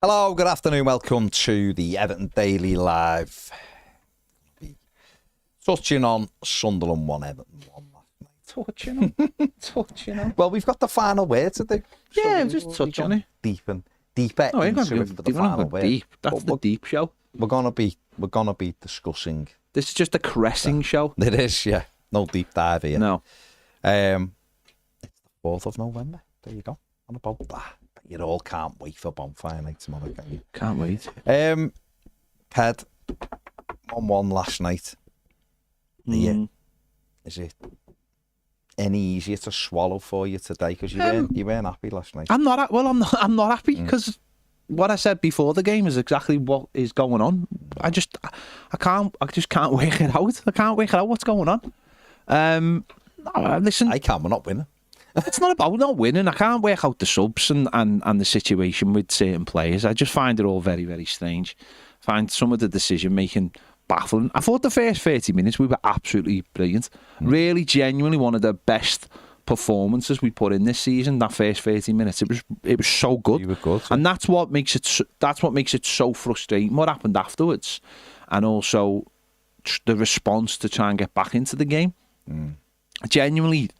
Hello, good afternoon. Welcome to the Everton Daily Live. Touching on Sunderland 1, Everton 1 last night. Touching on. Well, we've got the final word to do. Yeah, just touch on it. Deeper No, into it for the final word. Deep. That's the deep show. We're gonna be discussing. This is just a caressing show. It is, yeah. No deep dive here. No. It's the 4th of November. There you go. And about that. You all can't wait for bonfire night tomorrow, can you? Can't wait. Ped, 1-1 last night. Is it any easier to swallow for you today? Because you weren't happy last night. I'm not happy because what I said before the game is exactly what is going on. I just can't work it out. I can't work out what's going on. Listen, I can't. We're not winning. It's not about not winning. I can't work out the subs and the situation with certain players. I just find it all very, very strange. Find some of the decision making baffling. I thought the first 30 minutes we were absolutely brilliant. Really, genuinely one of the best performances we put in this season. That first 30 minutes, it was so good. You were good, and that's what makes it so frustrating. What happened afterwards, and also the response to try and get back into the game. I genuinely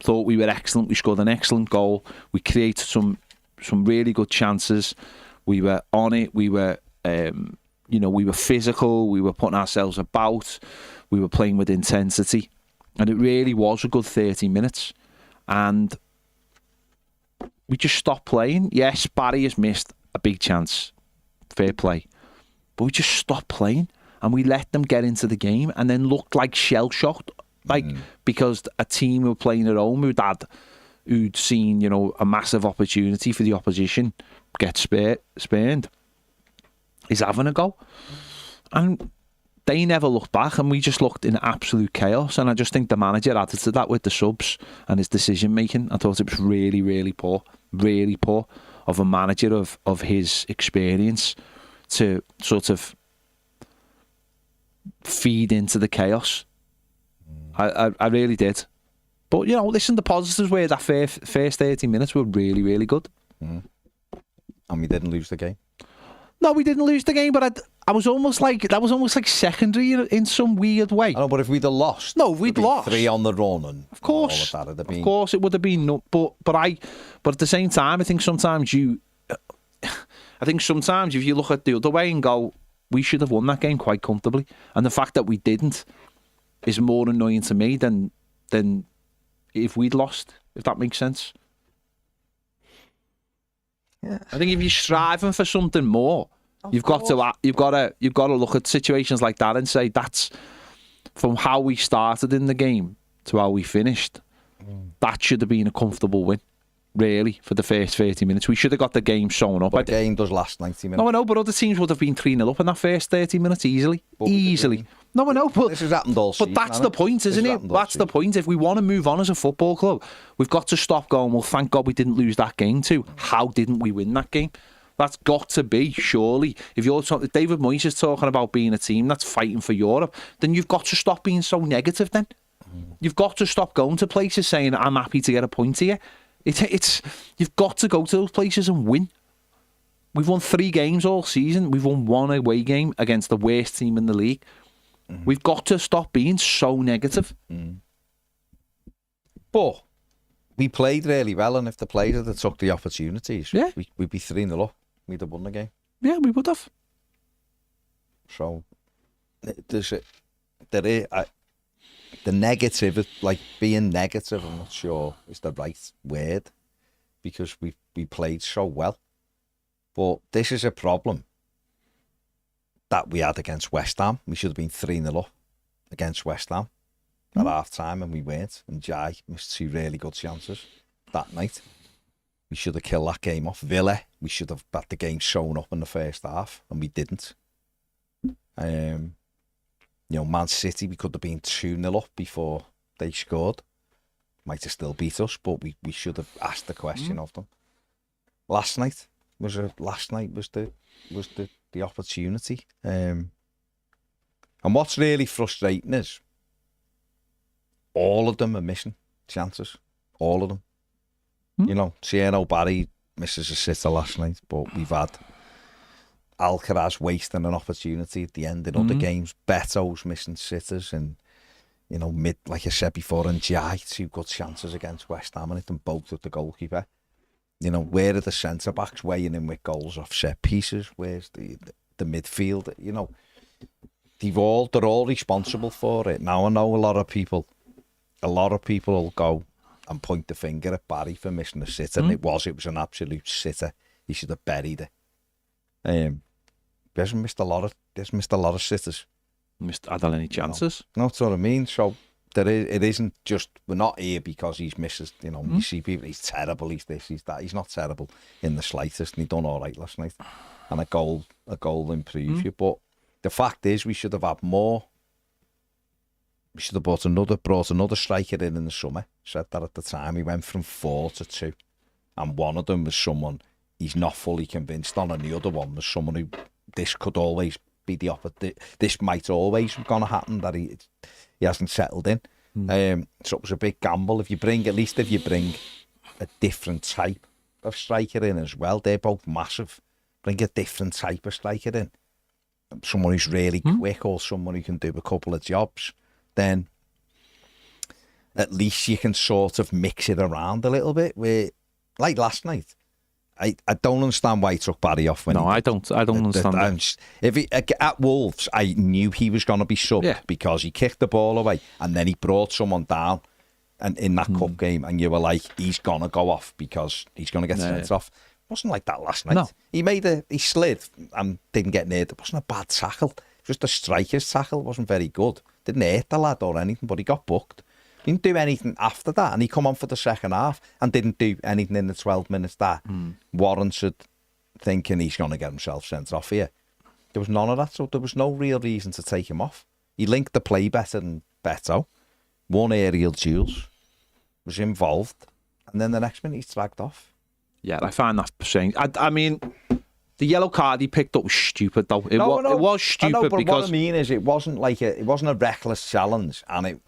thought we were excellent. We scored an excellent goal. We created some really good chances. We were on it. We were, we were physical. We were putting ourselves about. We were playing with intensity, and it really was a good 30 minutes. And we just stopped playing. Yes, Barry has missed a big chance. Fair play, but we just stopped playing, and we let them get into the game, and then looked like shell-shocked. Because a team who were playing at home who'd seen, a massive opportunity for the opposition get spurned is having a go. And they never looked back, and we just looked in absolute chaos. And I just think the manager added to that with the subs and his decision making. I thought it was really, really poor of a manager of his experience to sort of feed into the chaos. I really did. But, listen, the positives were that first 30 minutes were really, really good. And we didn't lose the game? No, we didn't lose the game, but I was almost like, that was almost like secondary in some weird way. I know, but if we'd have lost... No, we'd lost. 3 on the run and of course, all of that, of course it would have been... No, but at the same time, I think sometimes if you look at the other way and go, we should have won that game quite comfortably. And the fact that we didn't is more annoying to me than if we'd lost, if that makes sense. Yeah. I think if you're striving for something more, you've got to look at situations like that and say that's from how we started in the game to how we finished. That should have been a comfortable win, really, for the first 30 minutes. We should have got the game sewn up. But the game does last 90 minutes. No, I know, but other teams would have been 3-0 up in that first 30 minutes easily. Easily. No, I know, but this has happened all season. But that's the point, isn't it? That's the point. If we want to move on as a football club, we've got to stop going, well, thank God we didn't lose that game too. How didn't we win that game? That's got to be, surely. If David Moyes is talking about being a team that's fighting for Europe, then you've got to stop being so negative then. You've got to stop going to places saying, I'm happy to get a point here. You've got to go to those places and win. We've won 3 games all season. We've won 1 away game against the worst team in the league. We've got to stop being so negative. But we played really well, and if the players had took the opportunities, we'd be 3-0 up. We'd have won the game. Yeah, we would have. So the negative, like being negative, I'm not sure is the right word, because we played so well. But this is a problem that we had against West Ham. We should have been 3-0 up against West Ham at half time, and we weren't. And Jai missed 2 really good chances that night. We should have killed that game off. Villa, we should have had the game sewn up in the first half, and we didn't. Man City, we could have been 2-0 up before they scored. Might have still beat us, but we should have asked the question of them. Last night was the opportunity. And what's really frustrating is all of them are missing chances. All of them. You know, Tierney, Barry, misses a sitter last night, but we've had Alcaraz wasting an opportunity at the end in other games. Beto's missing sitters, and like I said before, and Jai, 2 good chances against West Ham, and hit them both at the goalkeeper. Where are the centre backs weighing in with goals off set pieces? Where's the midfield? They're all responsible for it. Now I know a lot of people will go and point the finger at Barry for missing a sitter, and it was an absolute sitter. He should have buried it. He hasn't missed a lot of sitters. Had any chances? No, that's what I mean. So it isn't just, we're not here because he's misses. You see people, he's terrible, he's this, he's that. He's not terrible in the slightest, and he done all right last night. And a goal improves you. But the fact is, we should have had more. We should have brought another striker in the summer. Said that at the time. He went from 4 to 2, and one of them was someone he's not fully convinced on, and the other one was someone who this could always be the opposite. This might always be going to happen, that he hasn't settled in. So it was a big gamble. If you bring a different type of striker in as well, they're both massive. Bring a different type of striker in, someone who's really quick, or someone who can do a couple of jobs, then at least you can sort of mix it around a little bit. Where, like last night, I don't understand why he took Barry off. I don't understand. At Wolves, I knew he was going to be subbed because he kicked the ball away, and then he brought someone down, and in that cup game, and you were like, he's going to go off because he's going to get sent off. It wasn't like that last night. No. He slid and didn't get near. It wasn't a bad tackle. Just a striker's tackle. It wasn't very good. Didn't hurt the lad or anything, but he got booked. He didn't do anything after that, and he come on for the second half and didn't do anything in the 12 minutes that warranted thinking he's going to get himself sent off here. There was none of that, so there was no real reason to take him off. He linked the play better than Beto, won aerial duels, was involved, and then the next minute he's dragged off. Yeah, I find that strange. I mean, the yellow card he picked up was stupid, though. It was stupid. I know, but because what I mean is, it wasn't a reckless challenge, and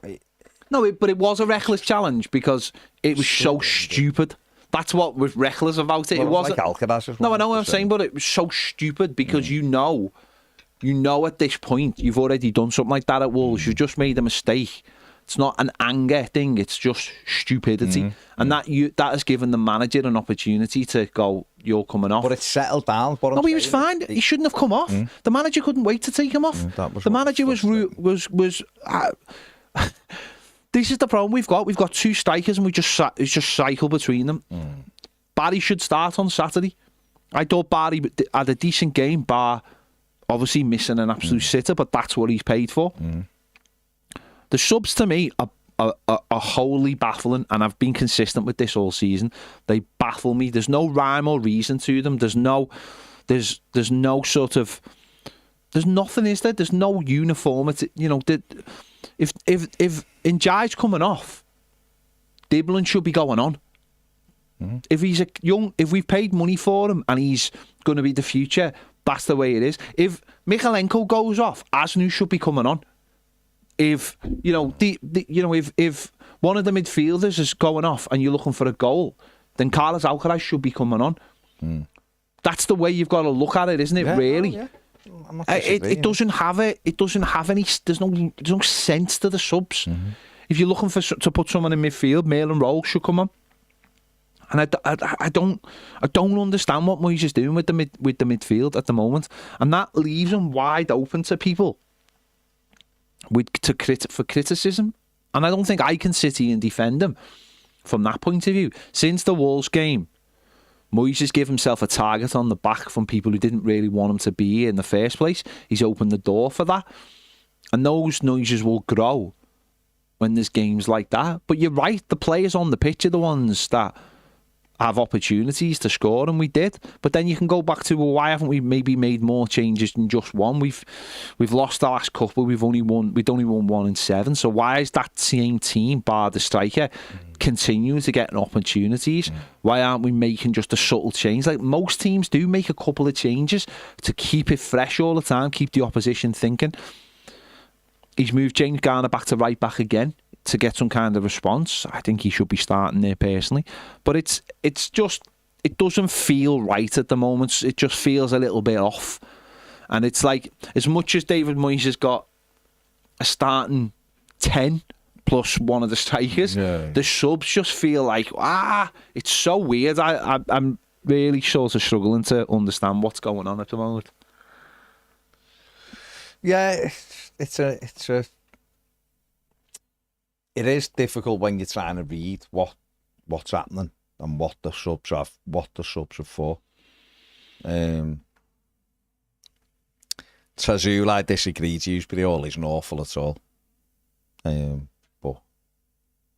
but it was a reckless challenge because it was so stupid. That's what was reckless about it. Well, it wasn't like Alcaraz. No, I know what I'm saying, but it was so stupid because you know at this point you've already done something like that at Wolves. You've just made a mistake. It's not an anger thing. It's just stupidity, and that has given the manager an opportunity to go, "You're coming off." But it's settled down. No, he was fine. He shouldn't have come off. The manager couldn't wait to take him off. The manager was. This is the problem we've got. We've got 2 strikers, and it's just cycle between them. Barry should start on Saturday. I thought Barry had a decent game, bar obviously missing an absolute sitter, but that's what he's paid for. The subs to me are wholly baffling, and I've been consistent with this all season. They baffle me. There's no rhyme or reason to them. There's no sort of, there's nothing, is there? There's no uniformity. If Njai's coming off, Dibbling should be going on. If he's if we've paid money for him and he's going to be the future, that's the way it is. If Michalenko goes off, Asnu should be coming on. If if one of the midfielders is going off and you're looking for a goal, then Carlos Alcaraz should be coming on. That's the way you've got to look at it, isn't it? Really. It doesn't have any. There's no sense to the subs. If you're looking to put someone in midfield, Mail Roll should come on. And I don't understand what Moyes is doing with the midfield at the moment, and that leaves him wide open to people for criticism. And I don't think I can sit here and defend him from that point of view. Since the Wolves game, Moyes has given himself a target on the back from people who didn't really want him to be here in the first place. He's opened the door for that. And those noises will grow when there's games like that. But you're right, the players on the pitch are the ones that have opportunities to score, and we did. But then you can go back to, well, why haven't we maybe made more changes than just one? We've lost the last couple. We'd only won 1 in 7. So why is that same team, bar the striker, continue to get opportunities? Why aren't we making just a subtle change? Like most teams do, make a couple of changes to keep it fresh all the time, keep the opposition thinking. He's moved James Garner back to right back again to get some kind of response. I think he should be starting there personally. But it's just, it doesn't feel right at the moment. It just feels a little bit off. And it's like, as much as David Moyes has got a starting 10 plus one of the strikers, the subs just feel like, it's so weird. I'm really sort of struggling to understand what's going on at the moment. Yeah, it is difficult when you're trying to read what's happening and what the subs are for. Tazul, I disagree. Dewsbury all isn't awful at all. But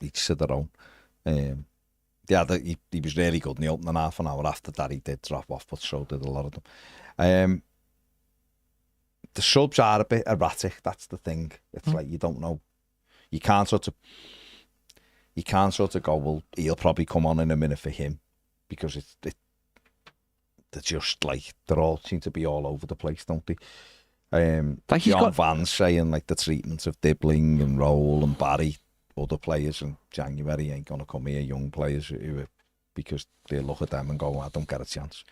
each to their own. He was really good in the opening half an hour. After that, he did drop off, but so did a lot of them. The subs are a bit erratic. That's the thing. It's like you don't know. You can't sort of go, well, he'll probably come on in a minute for him, because they're just like, they all seem to be all over the place, don't they? Like John Van's saying like the treatment of Dibbling and Roll and Barry, other players in January ain't going to come here, young players who are, because they look at them and go, I don't get a chance.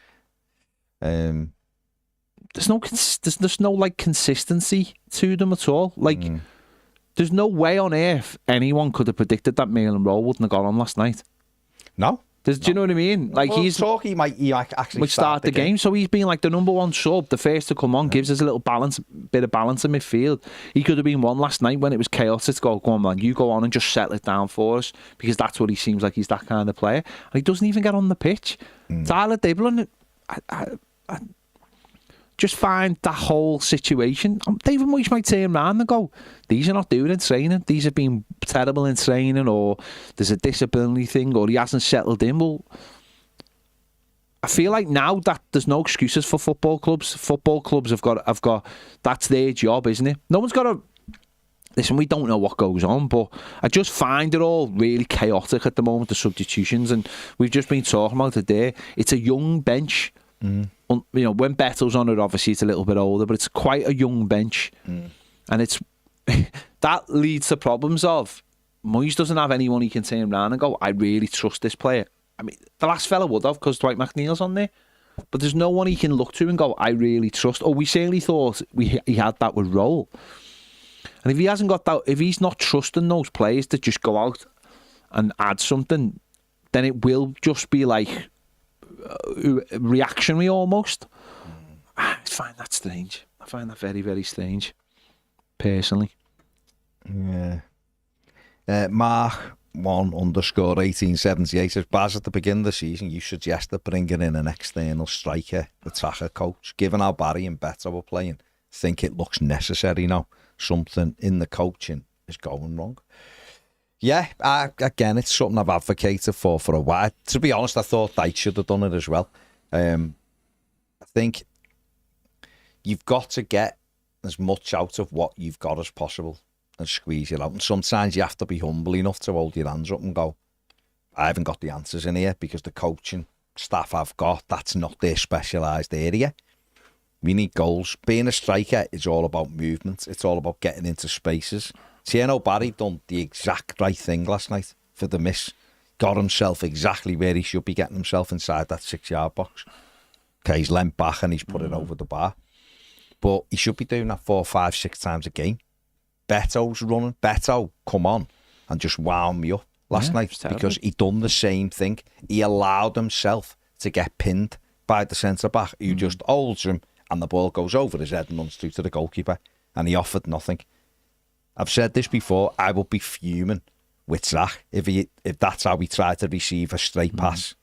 There's no like consistency to them at all. Like, there's no way on earth anyone could have predicted that Mail and Roll wouldn't have got on last night. No. Do you know what I mean? Like, well, he might actually start the game. So he's been like the number one sub, the first to come on, gives us a little bit of balance in midfield. He could have been one last night when it was chaotic. Go on, man, you go on and just settle it down for us, because that's what he seems like. He's that kind of player, and he doesn't even get on the pitch. Tyler Dibbling, I just find that whole situation. David Moyes might turn around and go, these are not doing in training. These have been terrible in training, or there's a disability thing, or he hasn't settled in. Well, I feel like now that there's no excuses for football clubs. Football clubs have got that's their job, isn't it? No one's got to. Listen, we don't know what goes on, but I just find it all really chaotic at the moment, the substitutions, and we've just been talking about it there. It's a young bench. You know, when Bettel's on it, obviously it's a little bit older, but it's quite a young bench, and it's that leads to problems of Moyes doesn't have anyone he can turn around and go, I really trust this player. I mean, the last fella would have, because Dwight McNeil's on there, but there's no one he can look to and go, I really trust. Oh, we certainly thought he had that with Roll, and if he hasn't got that, if he's not trusting those players to just go out and add something, then it will just be like reactionary almost. I find that strange. I find that very, very strange, personally. Yeah. Mark 1_1878 says, Baz, at the beginning of the season you suggested bringing in an external striker, attacker coach. Given how Barry and Beto were playing, think it looks necessary now. Something in the coaching is going wrong. Yeah, again, it's something I've advocated for a while. To be honest, I thought Dyche should have done it as well. I think you've got to get as much out of what you've got as possible and squeeze it out. And sometimes you have to be humble enough to hold your hands up and go, I haven't got the answers in here, because the coaching staff I've got, that's not their specialised area. We need goals. Being a striker is all about movement. It's all about getting into spaces. Tierno Barry done the exact right thing last night for the miss. Got himself exactly where he should be getting himself, inside that 6-yard box. Okay, he's leant back and he's put it over the bar. But he should be doing that 4, 5, 6 times a game. Beto's running. Beto, come on, and just wound me up last night, because he done the same thing. He allowed himself to get pinned by the centre-back, who just holds him, and the ball goes over his head and runs through to the goalkeeper, and he offered nothing. I've said this before, I would be fuming with Zach if that's how he tried to receive a straight pass.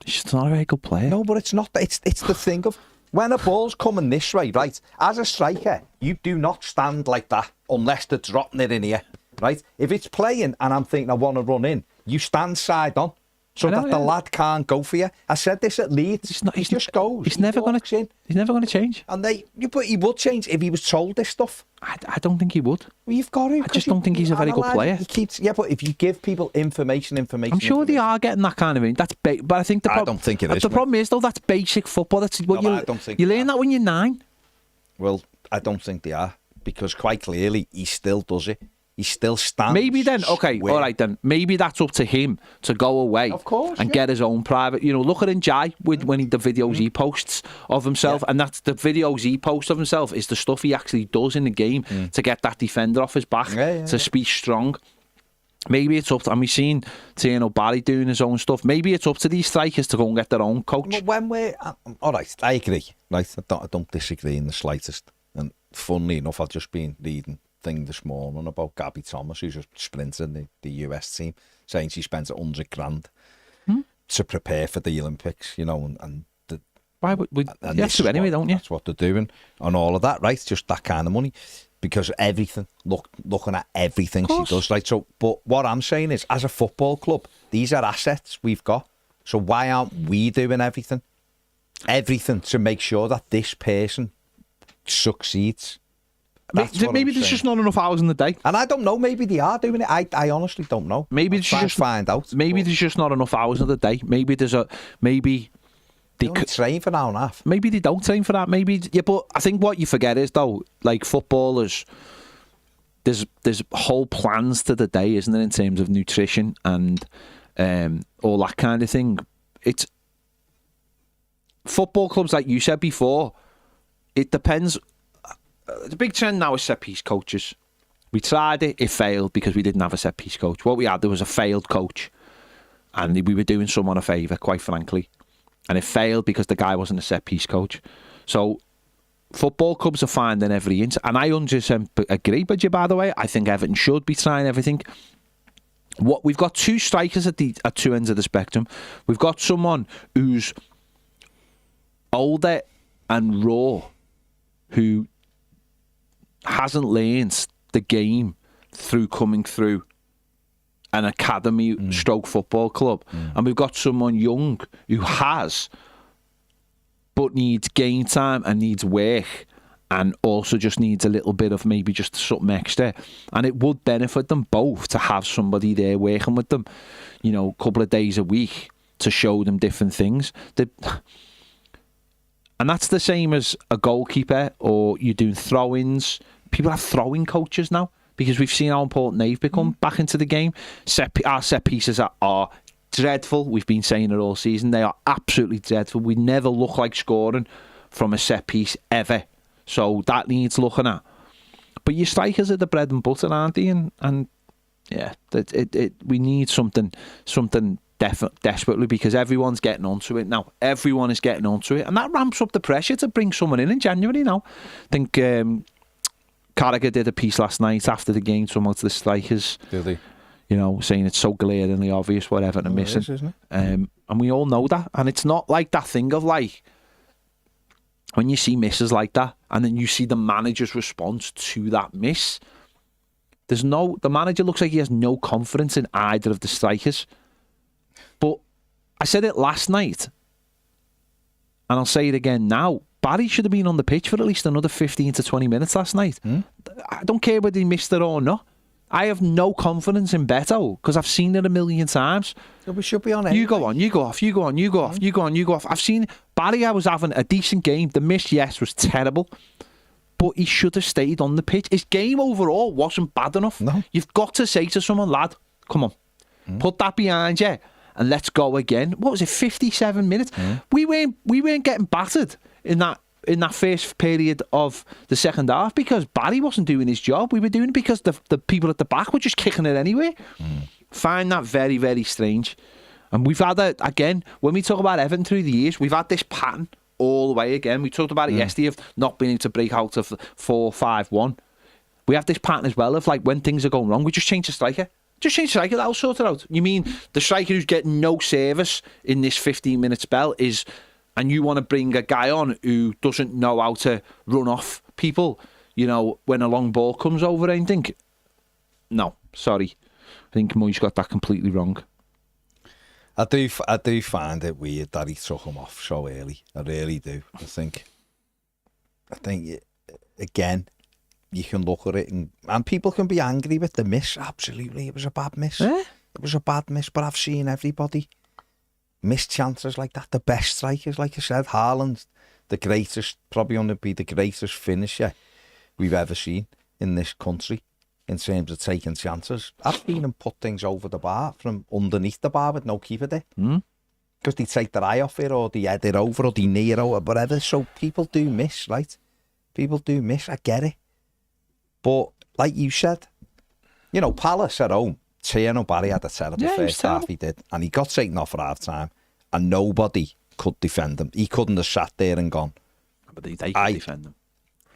He's not a very good player. No, but it's not. It's the thing of, when a ball's coming this way, right, as a striker, you do not stand like that unless they're dropping it in here, right? If it's playing and I'm thinking I want to run in, you stand side on, so that the lad can't go for you. I said this at Leeds. He just goes. He's never going to change. And but he would change if he was told this stuff. I don't think he would. Well, you've got to. I just don't think he's a very good player. But if you give people information. I'm sure they are getting that kind of thing. But I think I don't think it is. The problem is, though, that's basic football. That's what you learn that when you're 9. Well, I don't think they are, because quite clearly he still does it. he still stands. Maybe then, okay, square. all right then. Maybe that's up to him to go away, Of course, and yeah. get his own private. Look at Njai when the videos he posts of himself, and that's the videos he posts of himself is the stuff he actually does in the game to get that defender off his back, to be strong. Maybe it's up to, and we've seen Tierno Barry doing his own stuff. Maybe it's up to these strikers to go and get their own coach. Well, when we're all right, I agree. Right, I don't disagree in the slightest. And funnily enough, I've just been reading a thing this morning about Gabby Thomas, who's a sprinter in the US team, saying she spends $100,000 to prepare for the Olympics. And Why would we? You have to anyway, don't you? That's what they're doing, and all of that, right? Just that kind of money. Because everything, looking at everything she does, right? So, but what I'm saying is, as a football club, these are assets we've got. So why aren't we doing everything to make sure that this person succeeds? Maybe there's just not enough hours in the day. And I don't know. Maybe they are doing it. I honestly don't know. Maybe I'll try and find out. Maybe there's just not enough hours in the day. Maybe They only train for an hour and a half. Maybe they don't train for that. But I think what you forget is, though, like footballers, there's whole plans to the day, isn't there, in terms of nutrition and all that kind of thing. It's football clubs, like you said before. It depends. The big trend now is set piece coaches. We tried it; it failed because we didn't have a set piece coach. What we had, there was a failed coach, and we were doing someone a favour, quite frankly. And it failed because the guy wasn't a set-piece coach. So football clubs are finding every inch. And I 100% agree with you, by the way. I think Everton should be trying everything. We've got two strikers at two ends of the spectrum. We've got someone who's older and raw, who hasn't learned the game through coming through an academy stroke football club. And we've got someone young who has, but needs game time and needs work, and also just needs a little bit of maybe just something extra. And it would benefit them both to have somebody there working with them, a couple of days a week to show them different things. And that's the same as a goalkeeper, or you're doing throw-ins. People have throwing coaches now, because we've seen how important they've become back into the game. Our set pieces are dreadful. We've been saying it all season. They are absolutely dreadful. We never look like scoring from a set piece ever. So that needs looking at. But your strikers are the bread and butter, aren't they? And yeah, we need something desperately, because everyone's getting onto it now. Everyone is getting onto it. And that ramps up the pressure to bring someone in January now. I think Carragher did a piece last night after the game to the strikers. Did he? Saying it's so glaringly obvious what Everton are missing. Isn't it? And we all know that. And it's not like that thing of like, when you see misses like that, and then you see the manager's response to that miss, the manager looks like he has no confidence in either of the strikers. But I said it last night, and I'll say it again now. Barry should have been on the pitch for at least another 15 to 20 minutes last night. I don't care whether he missed it or not. I have no confidence in Beto, because I've seen it a million times. So we should be on it. You go on, you go off, you go on, you go off, you go on, you go off. I've seen Barry, I was having a decent game. The miss, yes, was terrible, but he should have stayed on the pitch. His game overall wasn't bad enough. No. You've got to say to someone, lad, come on, put that behind you and let's go again. What was it, 57 minutes? We weren't getting battered in that first period of the second half because Barry wasn't doing his job. We were doing it because the people at the back were just kicking it anyway. Find that very, very strange. And we've had again, when we talk about Everton through the years, we've had this pattern all the way again. We talked about it yesterday of not being able to break out of 4-5-1. We have this pattern as well of like when things are going wrong, we just change the striker. Just change the striker, that'll sort it out. You mean the striker who's getting no service in this 15-minute spell is... And you want to bring a guy on who doesn't know how to run off people, when a long ball comes over, I think. No, sorry. I think Moyes got that completely wrong. I do find it weird that he took him off so early. I really do. I think again, you can look at it and people can be angry with the miss. Absolutely, it was a bad miss. It was a bad miss, but I've seen everybody miss chances like that. The best strikers, like you said, Haaland, the greatest, probably going to be the greatest finisher we've ever seen in this country. in terms of taking chances. I've seen him put things over the bar from underneath the bar with no keeper there. Because they take their eye off it, or they head it over, or they knee it out, or whatever. So people do miss, right? People do miss. I get it. But like you said, you know, Palace at home, Tierney Barry had a terrible first half, he did. And he got taken off at half time, and nobody could defend him. He couldn't have sat there and gone. But they could defend him.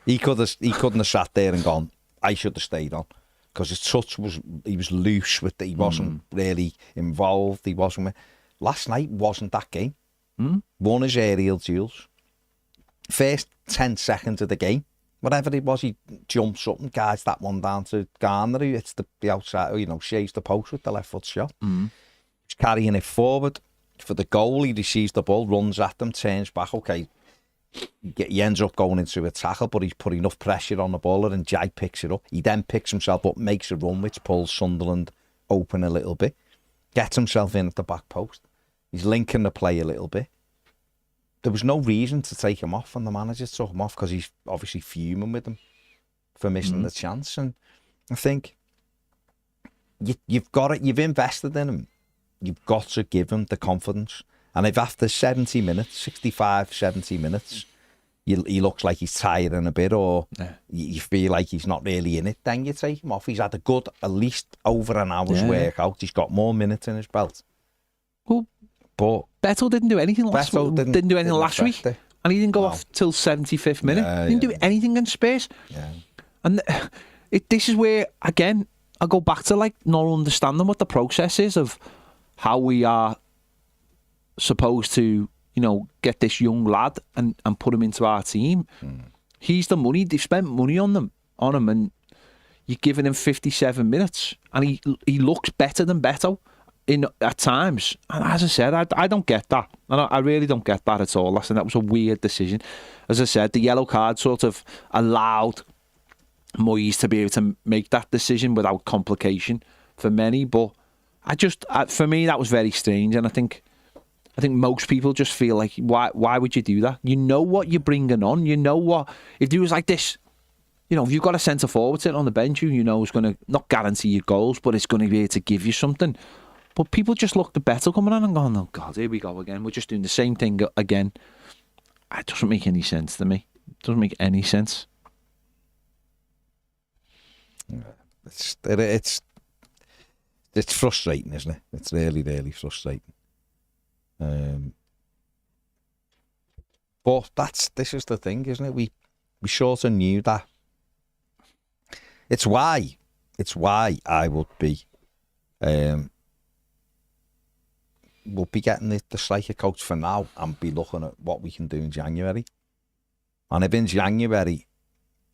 He couldn't have sat there and gone, I should have stayed on. Because his touch he was loose with it. He wasn't really involved. He wasn't. Last night wasn't that game. Won his aerial duels. First 10 seconds of the game, whatever it was, he jumps up and guides that one down to Garner, who hits the outside, you know, shaves the post with the left foot shot. He's carrying it forward for the goal. He receives the ball, runs at them, turns back. Okay, he ends up going into a tackle, but he's put enough pressure on the ball, and Jai picks it up. He then picks himself up, makes a run, which pulls Sunderland open a little bit. Gets himself in at the back post. He's linking the play a little bit. There was no reason to take him off, and the manager took him off because he's obviously fuming with him for missing the chance. And I think you've got it. You've invested in him. You've got to give him the confidence. And if after 70 minutes, 65, 70 minutes, he looks like he's tiring a bit, or you feel like he's not really in it, then you take him off. He's had a good, at least over an hour's workout. He's got more minutes in his belt. Well, but Beto didn't do anything last week. Didn't do anything last week. And he didn't go off till 75th minute. He didn't do anything in space. Yeah. And this is where, again, I go back to like not understanding what the process is of how we are supposed to, you know, get this young lad and put him into our team. He's the money. They've spent money on him, and you're giving him 57 minutes, and he looks better than Beto at times. And as I said, I don't get that. And I really don't get that at all. Listen, that was a weird decision. As I said, the yellow card sort of allowed Moyes to be able to make that decision without complication for many. But for me, that was very strange, and I think most people just feel like, why would you do that? You know what you're bringing on. You know what, if you was like this, you know, if you've got a centre forward sitting on the bench who you know is going to not guarantee you goals, but it's going to be able to give you something. But people just look the better coming on and going, oh God, here we go again. We're just doing the same thing again. It doesn't make any sense to me. It doesn't make any sense. It's frustrating, isn't it? It's really, really frustrating. But this is the thing, isn't it? We sort of knew that. It's why I would be we'll be getting the striker coach for now and be looking at what we can do in January. And if in January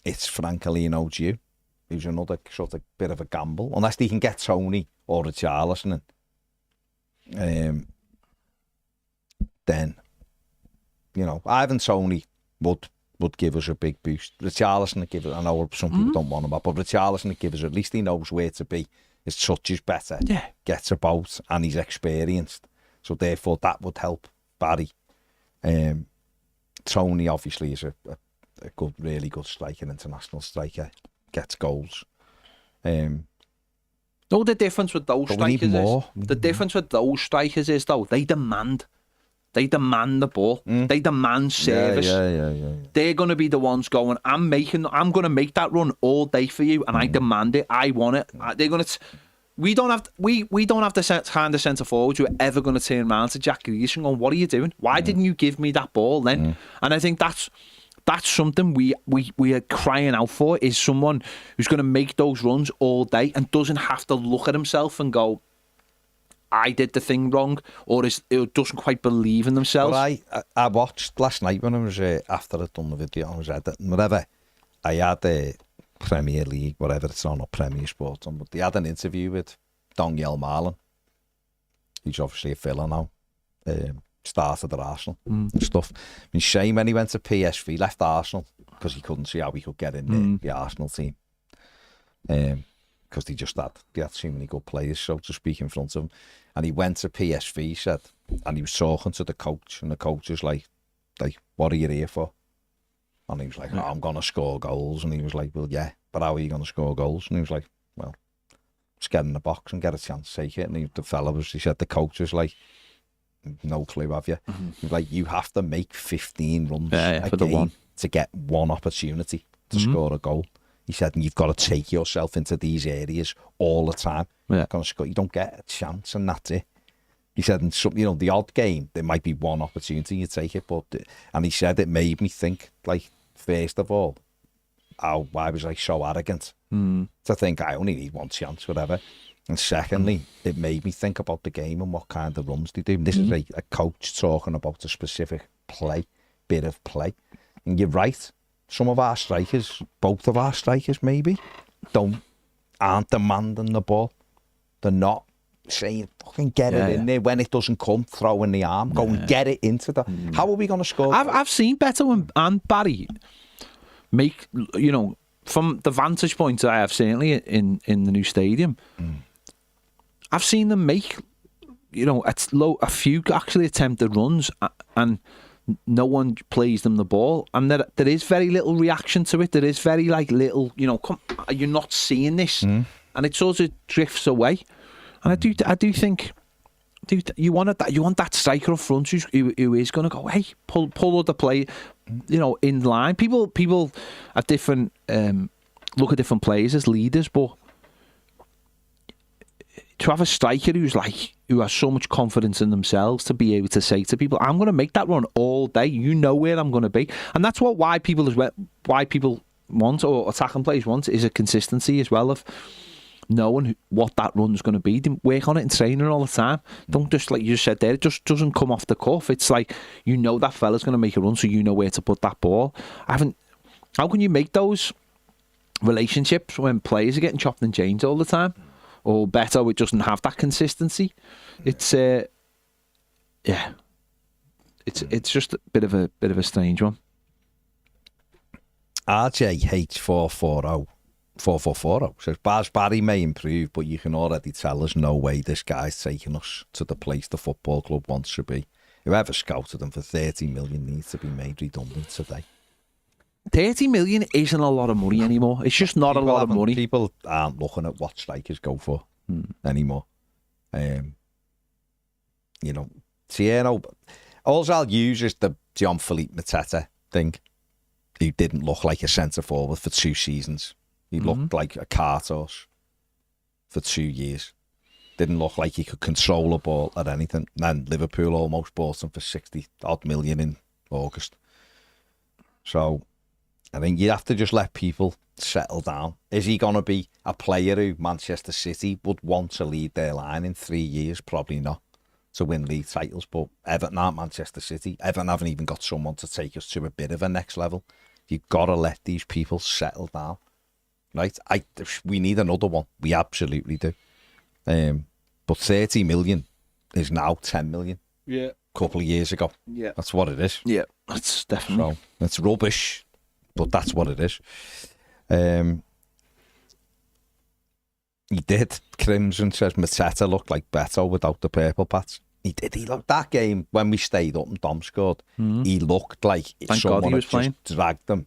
it's Francolino due, who's another sort of bit of a gamble, unless they can get Tony or Richarlison in. Then, you know, Ivan Toney would give us a big boost. Richarlison would give us, I know some people don't want him, but Richarlison would give us, at least he knows where to be. His touch is better, gets about, and he's experienced. So therefore that would help Barry. Toney obviously is a good, really good striker, international striker, gets goals. No, the difference with those strikers is though, they demand the ball. They demand service. Yeah. They're going to be the ones going, I'm going to make that run all day for you, and I demand it. I want it. They're going to. We don't have the kind of centre forwards who are ever going to turn around to Jack Grealish and go, what are you doing? Why didn't you give me that ball then? And I think that's something we are crying out for, is someone who's going to make those runs all day and doesn't have to look at himself and go, I did the thing wrong, or doesn't quite believe in themselves. Well, I watched last night when I was after I'd done the video, I was editing, whatever. I had a Premier League, whatever it's on, or Premier Sports on, but they had an interview with Daniel Marlin. He's obviously a filler now. Started at Arsenal and stuff. I mean, shame when he went to PSV, left Arsenal because he couldn't see how he could get in the Arsenal team. Because they had too many good players, so to speak, in front of him. And he went to PSV, he said, and he was talking to the coach, and the coach was like, what are you here for? And he was like, I'm going to score goals. And he was like, well, yeah, but how are you going to score goals? And he was like, well, just get in the box and get a chance to take it. And the fella he said the coach was like, no clue, have you? He was like, you have to make 15 runs a game to get one opportunity to score a goal. He said, and you've got to take yourself into these areas all the time. You don't get a chance, and that's it. He said, and some, the odd game, there might be one opportunity you take it, and he said it made me think, like, first of all, how I was like so arrogant to think I only need one chance, whatever. And secondly, it made me think about the game and what kind of runs they do. And this is a coach talking about a specific bit of play. And you're right. Some of our strikers, both of our strikers maybe, aren't demanding the ball. They're not saying, fucking get it in there. When it doesn't come, throw in the arm. Go and get it into the... How are we going to score? I've seen Beto and Barry make, from the vantage point I have certainly in the new stadium, I've seen them make, a few actually attempted runs and no one plays them the ball, and there is very little reaction to it. There is very little, you're not seeing this, and it sort of drifts away. And I do think, you want that striker up front who is going to go, hey, pull the play, in line. People are different, look at different players as leaders, but to have a striker who has so much confidence in themselves to be able to say to people, I'm going to make that run all day. You know where I'm going to be, and that's why people want, or attacking players want, is a consistency as well of knowing what that run's going to be. They work on it in training all the time. Don't just, like you said there, it just doesn't come off the cuff. It's like, that fella's going to make a run, so you know where to put that ball. How can you make those relationships when players are getting chopped and changed all the time? Or better, it doesn't have that consistency. It's it's just a bit of a strange one. RJH 4440 says Barry may improve, but you can already tell there's no way this guy's taking us to the place the football club wants to be. Whoever scouted him for 30 million needs to be made redundant today. 30 million isn't a lot of money anymore. It's just not a lot of money. People aren't looking at what strikers go for anymore. Tierno, all I'll use is the Jean-Philippe Mateta thing. He didn't look like a centre forward for 2 seasons. He looked like a cart horse for 2 years. Didn't look like he could control a ball or anything. Then Liverpool almost bought him for 60-odd million in August. So I think you have to just let people settle down. Is he going to be a player who Manchester City would want to lead their line in 3 years? Probably not, to win league titles. But Everton aren't Manchester City. Everton haven't even got someone to take us to a bit of a next level. You've got to let these people settle down. Right? We need another one. We absolutely do. But 30 million is now 10 million. Yeah. A couple of years ago. Yeah. That's what it is. Yeah, that's definitely. So, it's rubbish. But that's what it is. He did. Crimson says Mateta looked like Beto without the purple patch. He did. He looked that game when we stayed up and Dom scored. He looked like someone had just dragged them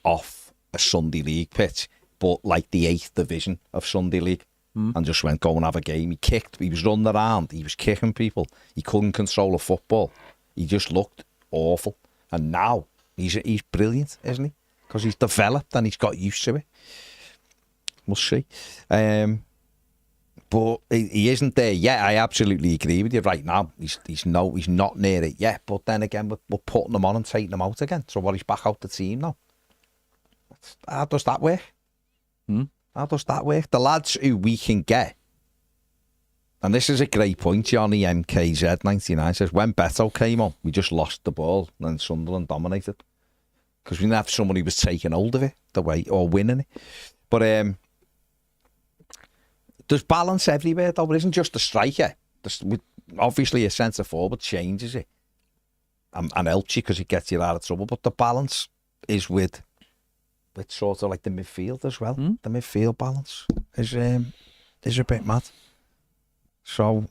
off a Sunday League pitch, but like the 8th division of Sunday League, and just went, go and have a game. He kicked. He was running around. He was kicking people. He couldn't control a football. He just looked awful. And now he's brilliant, isn't he? Because he's developed and he's got used to it. We'll see. But he isn't there yet. I absolutely agree with you. Right now, he's not near it yet. But then again, we're putting him on and taking him out again. So he's back out the team now. How does that work? How does that work? The lads who we can get, and this is a great point, Johnny MKZ99 says, when Beto came on, we just lost the ball and Sunderland dominated. Because we didn't have somebody who was taking hold of it the way, or winning it. But there's balance everywhere, though. It isn't just a striker. Obviously, a centre forward changes it and helps you because it gets you out of trouble. But the balance is with sort of like the midfield as well. The midfield balance is a bit mad. So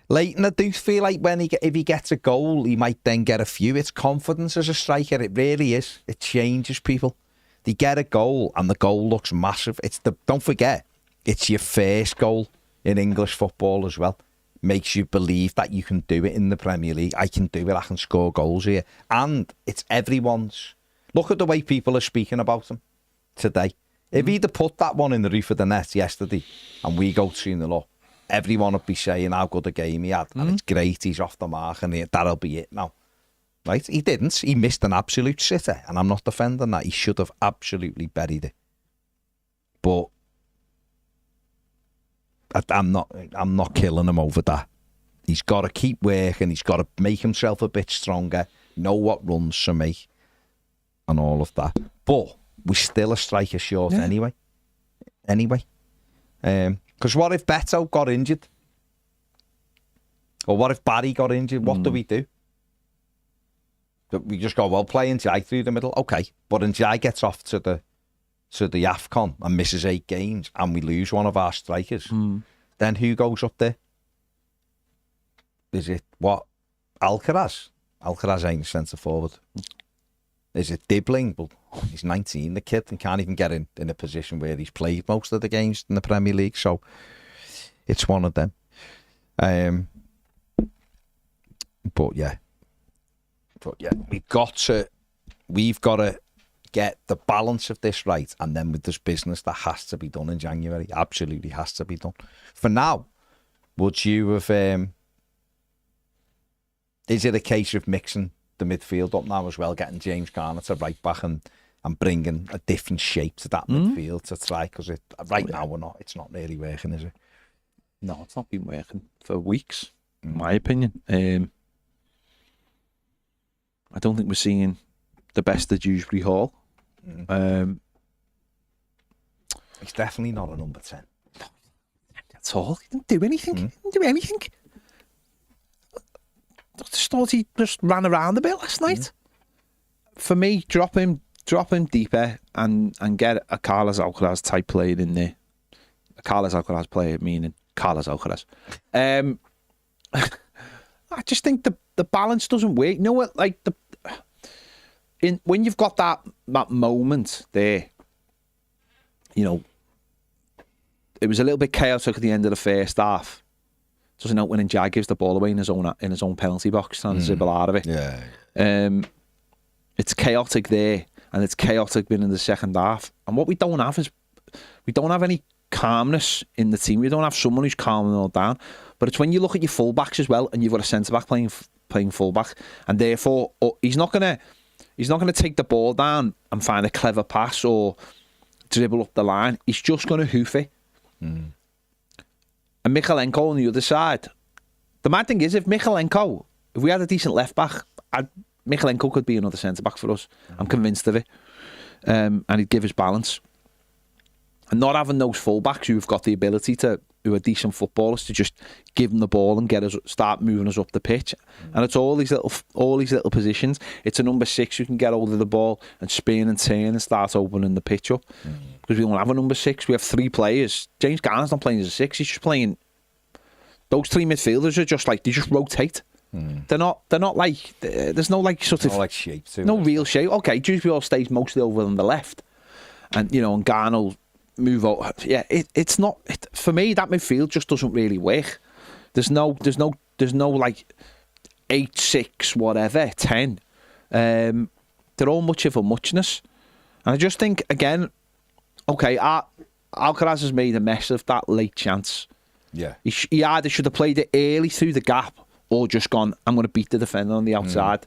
Leighton, I do feel like if he gets a goal, he might then get a few. It's confidence as a striker. It really is. It changes people. They get a goal, and the goal looks massive. Don't forget, it's your first goal in English football as well. Makes you believe that you can do it in the Premier League. I can do it. I can score goals here. And it's everyone's. Look at the way people are speaking about him today. If he'd have put that one in the roof of the net yesterday and we go 2-0 up, everyone would be saying how good a game he had. And it's great, he's off the mark and that'll be it now. Right? He didn't. He missed an absolute sitter. And I'm not defending that. He should have absolutely buried it. But I'm not killing him over that. He's got to keep working. He's got to make himself a bit stronger. Know what runs for me, and all of that. But we're still a striker short anyway. Because what if Beto got injured, or what if Barry got injured? What do we do? We just go, well, play Ndiaye through the middle, okay. But Ndiaye gets off to the AFCON and misses 8 games and we lose one of our strikers, then who goes up there? Is it Alcaraz? Alcaraz ain't centre forward. Is it Dibbling? Well, he's 19, the kid, and can't even get in a position where he's played most of the games in the Premier League. So it's one of them. But yeah, we've got to get the balance of this right, and then with this business that has to be done in January, absolutely has to be done. For now, would you have? Is it a case of mixing the midfield up now as well, getting James Garner to right back and bringing a different shape to that midfield to try? Because now it's not really working, is it? No, it's not been working for weeks, in my opinion. I don't think we're seeing the best of Dewsbury Hall. He's definitely not a number 10. That's all. He didn't do anything. He didn't do anything. I just thought he just ran around a bit last night. For me, drop him deeper and get a Carlos Alcaraz type player in there. A Carlos Alcaraz player, meaning Carlos Alcaraz. I just think the balance doesn't work. You know what? Like when you've got that moment there, you know, it was a little bit chaotic at the end of the first half. Doesn't help when Ndiaye gives the ball away in his own penalty box and dribble out of it. Yeah. It's chaotic there, and it's chaotic in the second half. And what we don't have is any calmness in the team. We don't have someone who's calming it all down. But it's when you look at your fullbacks as well, and you've got a centre back playing fullback, and therefore he's not gonna take the ball down and find a clever pass or dribble up the line. He's just gonna hoof it. And Michalenko on the other side. The mad thing is, if we had a decent left back, Michalenko could be another centre back for us. I'm convinced of it. And he'd give us balance. And not having those fullbacks who've got the ability who are decent footballers, to just give them the ball and start moving us up the pitch. And it's all these little positions. It's a number 6 who can get hold of the ball and spin and turn and start opening the pitch up. Because we don't have a number 6. We have 3 players. James Garner's not playing as a 6. He's just playing. Those 3 midfielders are just like, they just rotate. They're not like, there's no like sort of, no like shape to no it. real shape. Okay, Dewsbury all stays mostly over on the left, and and Garner will move out. Yeah, it's not for me. That midfield just doesn't really work. There's no like 8, 6, whatever, 10. They're all much of a muchness, and I just think again, okay, Alcaraz has made a mess of that late chance. Yeah, he either should have played it early through the gap, or just gone, I'm going to beat the defender on the outside.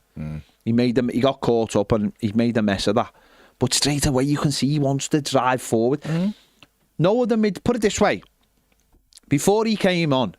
He got caught up and he made a mess of that. But straight away you can see he wants to drive forward. No other put it this way, before he came on,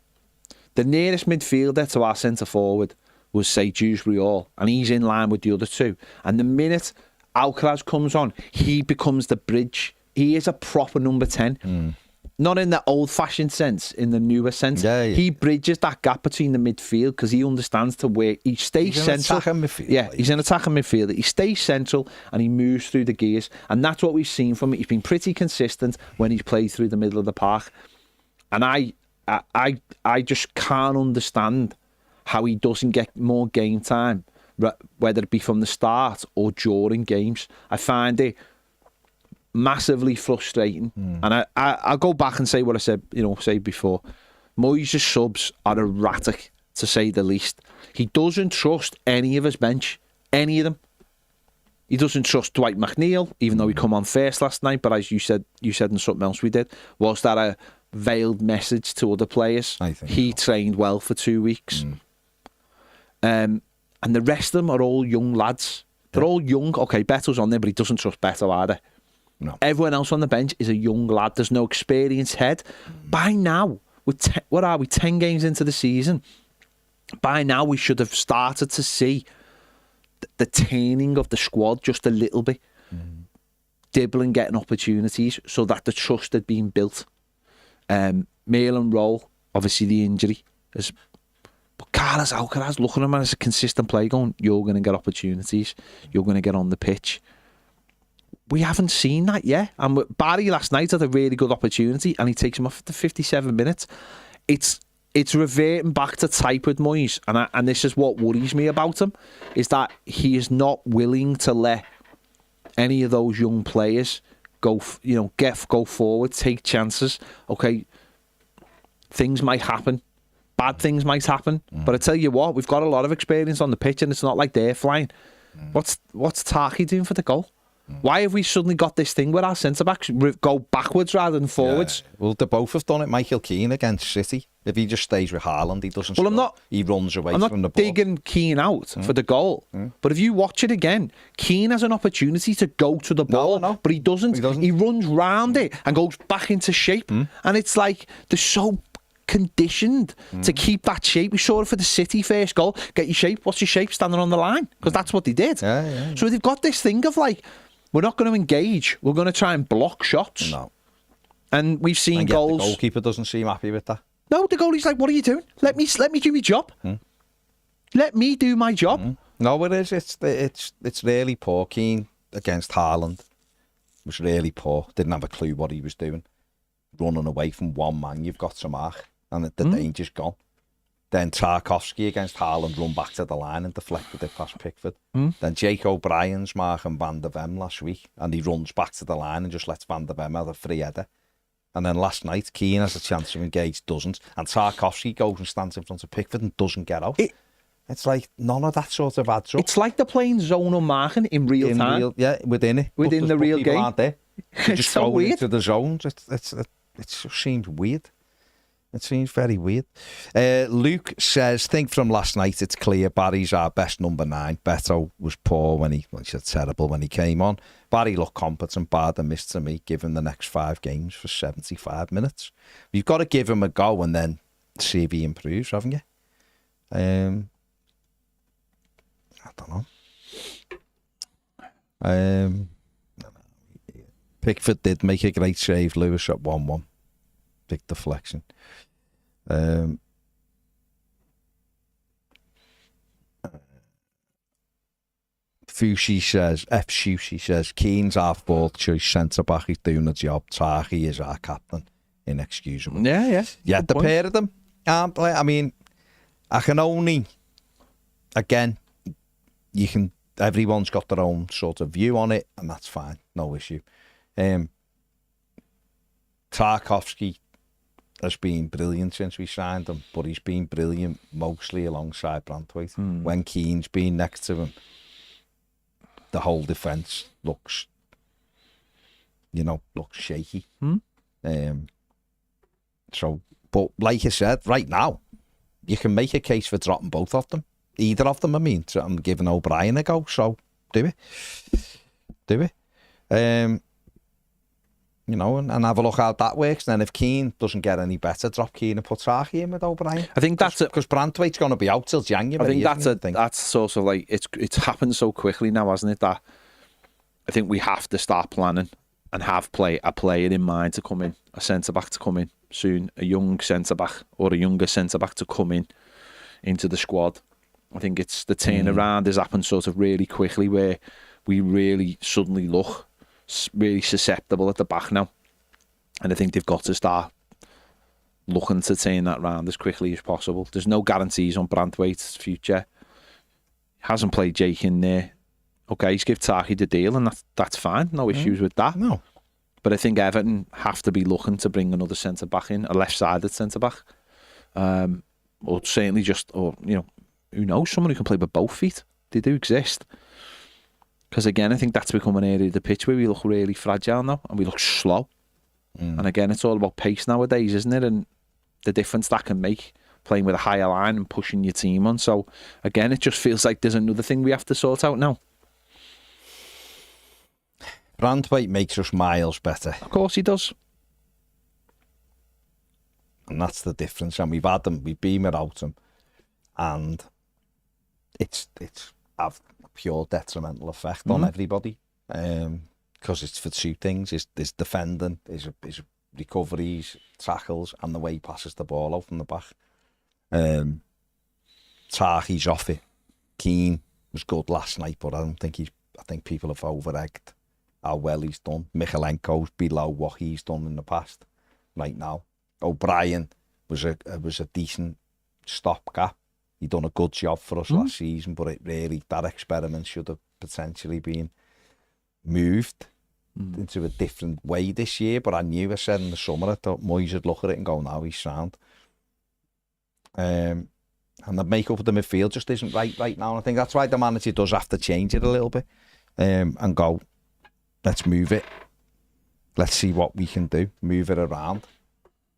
the nearest midfielder to our centre forward was, say, Dewsbury Hall, and he's in line with the other 2. And the minute Alcaraz comes on, he becomes the bridge. He is a proper number 10. Not in the old-fashioned sense, in the newer sense. Yeah. He bridges that gap between the midfield because he understands to where he stays central. He's an attacking midfielder. He stays central and he moves through the gears, and that's what we've seen from him. He's been pretty consistent when he's played through the middle of the park, and I just can't understand how he doesn't get more game time, whether it be from the start or during games. I find it massively frustrating. And I'll go back and say what I said, say before. Moyes' subs are erratic, to say the least. He doesn't trust any of his bench, any of them. He doesn't trust Dwight McNeil, even though he come on first last night. But as you said in something else we did, was that a veiled message to other players? I think he trained well for 2 weeks. And the rest of them are all young lads. They're all young. Okay, Beto's on there, but he doesn't trust Beto either. No. Everyone else on the bench is a young lad. There's no experienced head. By now, what are we, 10 games into the season? By now, we should have started to see the turning of the squad just a little bit. Dibbling, getting opportunities so that the trust had been built. Mail and roll, obviously the injury. But Carlos Alcaraz, looking at him as a consistent player, going, you're going to get opportunities. You're going to get on the pitch. We haven't seen that yet. And Barry last night had a really good opportunity and he takes him off after 57 minutes. It's reverting back to type with Moyes. And this is what worries me about him, is that he is not willing to let any of those young players go forward, take chances. Okay, things might happen. Bad things might happen. But I tell you what, we've got a lot of experience on the pitch and it's not like they're flying. What's Tarky doing for the goal? Why have we suddenly got this thing where our centre-backs go backwards rather than forwards? Yeah. Well, they both have done it. Michael Keane against City. If he just stays with Haaland, he doesn't score. He runs away from the ball. I'm not digging Keane out for the goal. But if you watch it again, Keane has an opportunity to go to the ball, but he doesn't. He runs round it and goes back into shape. And it's like they're so conditioned to keep that shape. We saw it for the City first goal. Get your shape. What's your shape? Standing on the line. Because that's what they did. Yeah. So they've got this thing of like, we're not going to engage. We're going to try and block shots. No. And we've seen goals. The goalkeeper doesn't seem happy with that. No, the goalie's like, what are you doing? Let me do my job. Let me do my job. No, it is. It's really poor. Keane against Haaland was really poor. Didn't have a clue what he was doing. Running away from one man, you've got to mark. And the danger's gone. Then Tarkowski against Haaland run back to the line and deflected it past Pickford. Then Jake O'Brien's marking Van der Ven last week and he runs back to the line and just lets Van der Ven have a free header. And then last night, Keane has a chance to engage, doesn't. And Tarkowski goes and stands in front of Pickford and doesn't get out. It's like none of that sort of adds up. It's like they're playing zonal marking in real time. Within it. Within the real game. Aren't there. It's just so going weird. into the zones. It just seems weird. It seems very weird. Luke says, think from last night, it's clear Barry's our best number 9. Beto was poor when he said terrible when he came on. Barry looked competent, bar the miss to me. Give him the next 5 games for 75 minutes. You've got to give him a go and then see if he improves, haven't you? I don't know. Pickford did make a great save. Lewis at 1-1. Big deflection. Fushi says, Keane's our 4th choice centre-back. He's doing the job. Tarky is our captain. Inexcusable. Yeah. Yeah, the pair of them aren't play. I mean, I can only, again, everyone's got their own sort of view on it, and that's fine. No issue. Tarkowski has been brilliant since we signed him, but he's been brilliant mostly alongside Branthwaite. When Keane's been next to him, the whole defence looks shaky. But like you said, right now, you can make a case for dropping both of them. Either of them, I mean. So I'm giving O'Brien a go, so do it. And have a look how that works. And then if Keane doesn't get any better, drop Keane and put Tarky in with O'Brien. I think that's it. Because Branthwaite's going to be out till January. I think that's sort of like, it's happened so quickly now, hasn't it, that I think we have to start planning and have a player in mind to come in, a centre-back to come in soon, a young centre-back or a younger centre-back to come into the squad. I think it's the turnaround has happened sort of really quickly where we really suddenly look really susceptible at the back now. And I think they've got to start looking to turn that round as quickly as possible. There's no guarantees on Branthwaite's future. Hasn't played Jake in there. Okay, he's give Tarky the deal and that's fine. No issues with that. No. But I think Everton have to be looking to bring another centre-back in, a left-sided centre-back. Or certainly or who knows, someone who can play with both feet. They do exist. Because again, I think that's become an area of the pitch where we look really fragile now and we look slow. And again, it's all about pace nowadays, isn't it? And the difference that can make playing with a higher line and pushing your team on. So again, it just feels like there's another thing we have to sort out now. Brandweight makes us miles better. Of course he does. And that's the difference. And we've had them, we beam it out them. And it's have a pure detrimental effect on everybody. Because it's for two things. It's defending, is recoveries, tackles, and the way he passes the ball out from the back. Tarky's off it. Keane was good last night, but I think people have over-egged how well he's done. Michalenko's below what he's done in the past right now. O'Brien was a decent stopgap. He done a good job for us last season, but that experiment should have potentially been moved into a different way this year. But I said in the summer, I thought Moyes would look at it and go, no, he's sound. And the makeup of the midfield just isn't right now. And I think that's why the manager does have to change it a little bit and go, let's move it. Let's see what we can do. Move it around.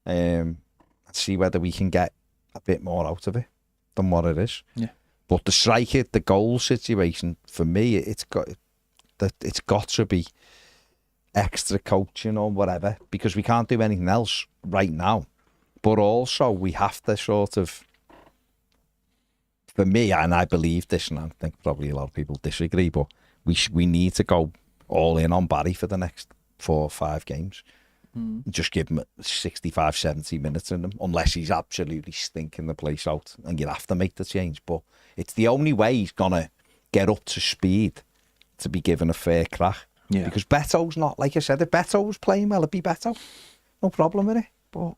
Let's see whether we can get a bit more out of it than what it is. Yeah. But the striker, the goal situation, for me, it's got to be extra coaching or whatever, because we can't do anything else right now. But also we have to sort of, for me, and I believe this, and I think probably a lot of people disagree, but we need to go all in on Barry for the next 4 or 5 games. Just give him 65, 70 minutes in them, unless he's absolutely stinking the place out, and you'd have to make the change. But it's the only way he's going to get up to speed to be given a fair crack. Yeah. Because Beto's not, like I said, if Beto was playing well, it'd be Beto. No problem with it. But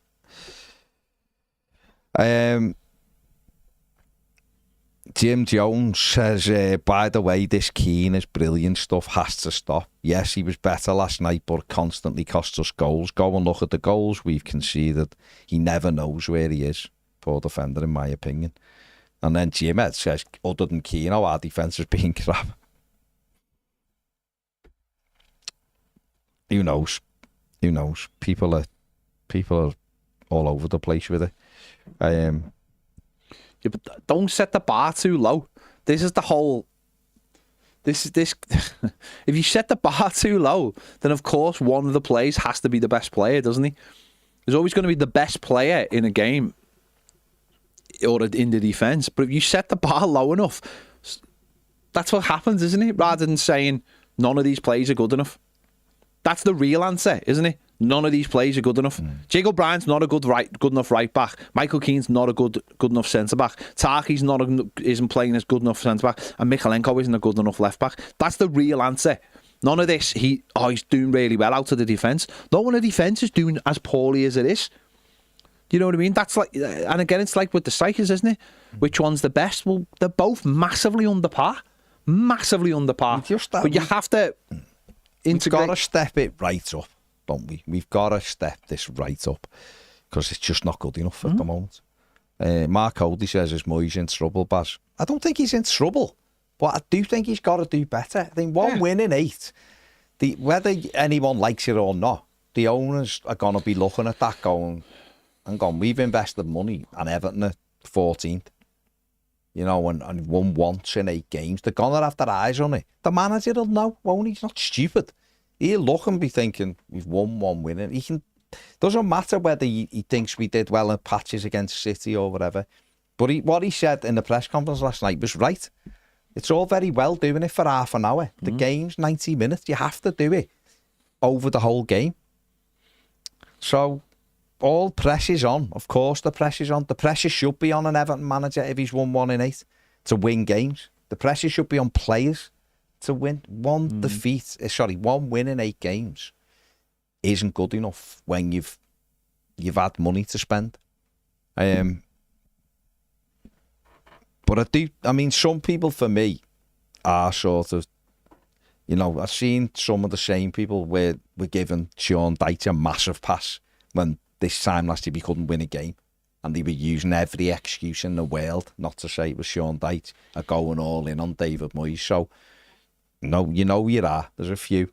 Jim Jones says, by the way, this Keane is brilliant stuff, has to stop. Yes, he was better last night, but constantly costs us goals. Go and look at the goals we've conceded. He never knows where he is. Poor defender, in my opinion. And then Jim Ed says, other than Keane, our defence has been crap. Who knows? Who knows? People are all over the place with it. Yeah, but don't set the bar too low. This is the whole. This. If you set the bar too low, then of course one of the players has to be the best player, doesn't he? There's always going to be the best player in a game or in the defence. But if you set the bar low enough, that's what happens, isn't it? Rather than saying none of these players are good enough. That's the real answer, isn't it? None of these players are good enough. Jacob Bryan's not a good enough right back. Michael Keane's not a good enough centre back. Tarky's isn't playing as good enough centre back, and Michalenko isn't a good enough left back. That's the real answer. None of this. He's doing really well out of the defence. No one in the defence is doing as poorly as it is. Do you know what I mean? That's like, and again, it's like with the strikers, isn't it? Which one's the best? Well, they're both massively under par. Massively under par. But you have to. We've got to step it right up, don't we? We've got to step this right up, because it's just not good enough at the moment. Mark Cody says, is Moyes in trouble, Baz? I don't think he's in trouble, but I do think he's got to do better. I think one win in 8, whether anyone likes it or not, the owners are going to be looking at that going, we've invested money, and Everton are 14th. You know, and won once in 8 games. They're going to have their eyes on it. The manager will know, won't he? He's not stupid. He'll look and be thinking, we've won 1 win. And doesn't matter whether he thinks we did well in patches against City or whatever. But what he said in the press conference last night was right. It's all very well doing it for half an hour. The game's 90 minutes. You have to do it over the whole game. So all pressure's on. Of course the pressure's on. The pressure should be on an Everton manager if he's won 1 in 8 to win games. The pressure should be on players to win. 1 win in 8 games isn't good enough when you've had money to spend. But I mean, some people for me are sort of You know, I've seen some of the same people where we're giving Sean Dyche a massive pass when this time last year we couldn't win a game. And they were using every excuse in the world, not to say it was Sean Dyche, are going all in on David Moyes. So, no, you know you are. There's a few.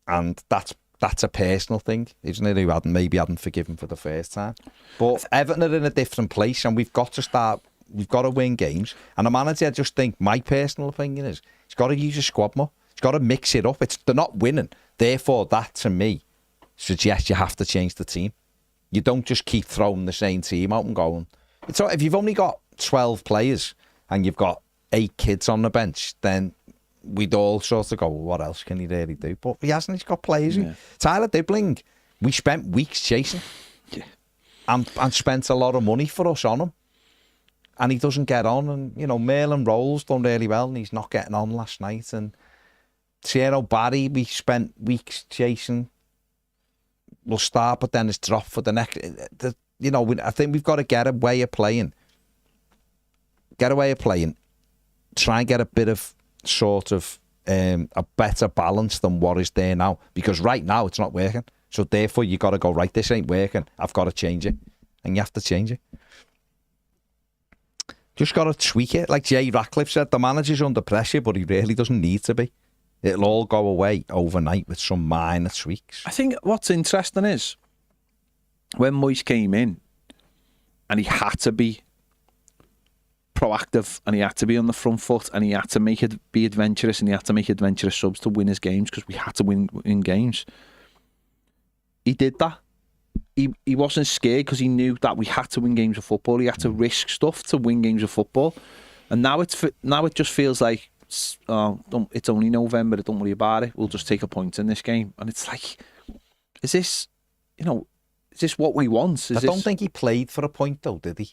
And that's a personal thing, isn't it? Who maybe hadn't forgiven for the first time. But Everton are in a different place, and we've got to win games. And the manager, I just think, my personal opinion is, he's got to use his squad more. He's got to mix it up. They're not winning. Therefore, that, to me, suggests you have to change the team. You don't just keep throwing the same team out and going. So if you've only got 12 players and you've got 8 kids on the bench, then we'd all sort of go, well, what else can he really do? But he hasn't. He's got players. Yeah. Tyler Dibbling, we spent weeks chasing. Yeah. And spent a lot of money for us on him. And he doesn't get on. And, you know, Merlin Rolls done really well and he's not getting on last night. And Thierry Barry, we spent weeks chasing. We'll start, but then it's dropped for the next. You know, I think we've got to get a way of playing. Try and get a bit of sort of a better balance than what is there now. Because right now it's not working. So therefore you got to go, right, this ain't working. I've got to change it. And you have to change it. Just got to tweak it. Like Jay Ratcliffe said, the manager's under pressure, but he really doesn't need to be. It'll all go away overnight with some minor tweaks. I think what's interesting is when Moyes came in and he had to be proactive and he had to be on the front foot and he had to make it be adventurous and he had to make adventurous subs to win his games because we had to win games. He did that. He wasn't scared because he knew that we had to win games of football. He had to risk stuff to win games of football. And now it just feels like, it's only November, don't worry about it, we'll just take a point in this game. And it's like, is this what we want? I don't think he played for a point though, did he?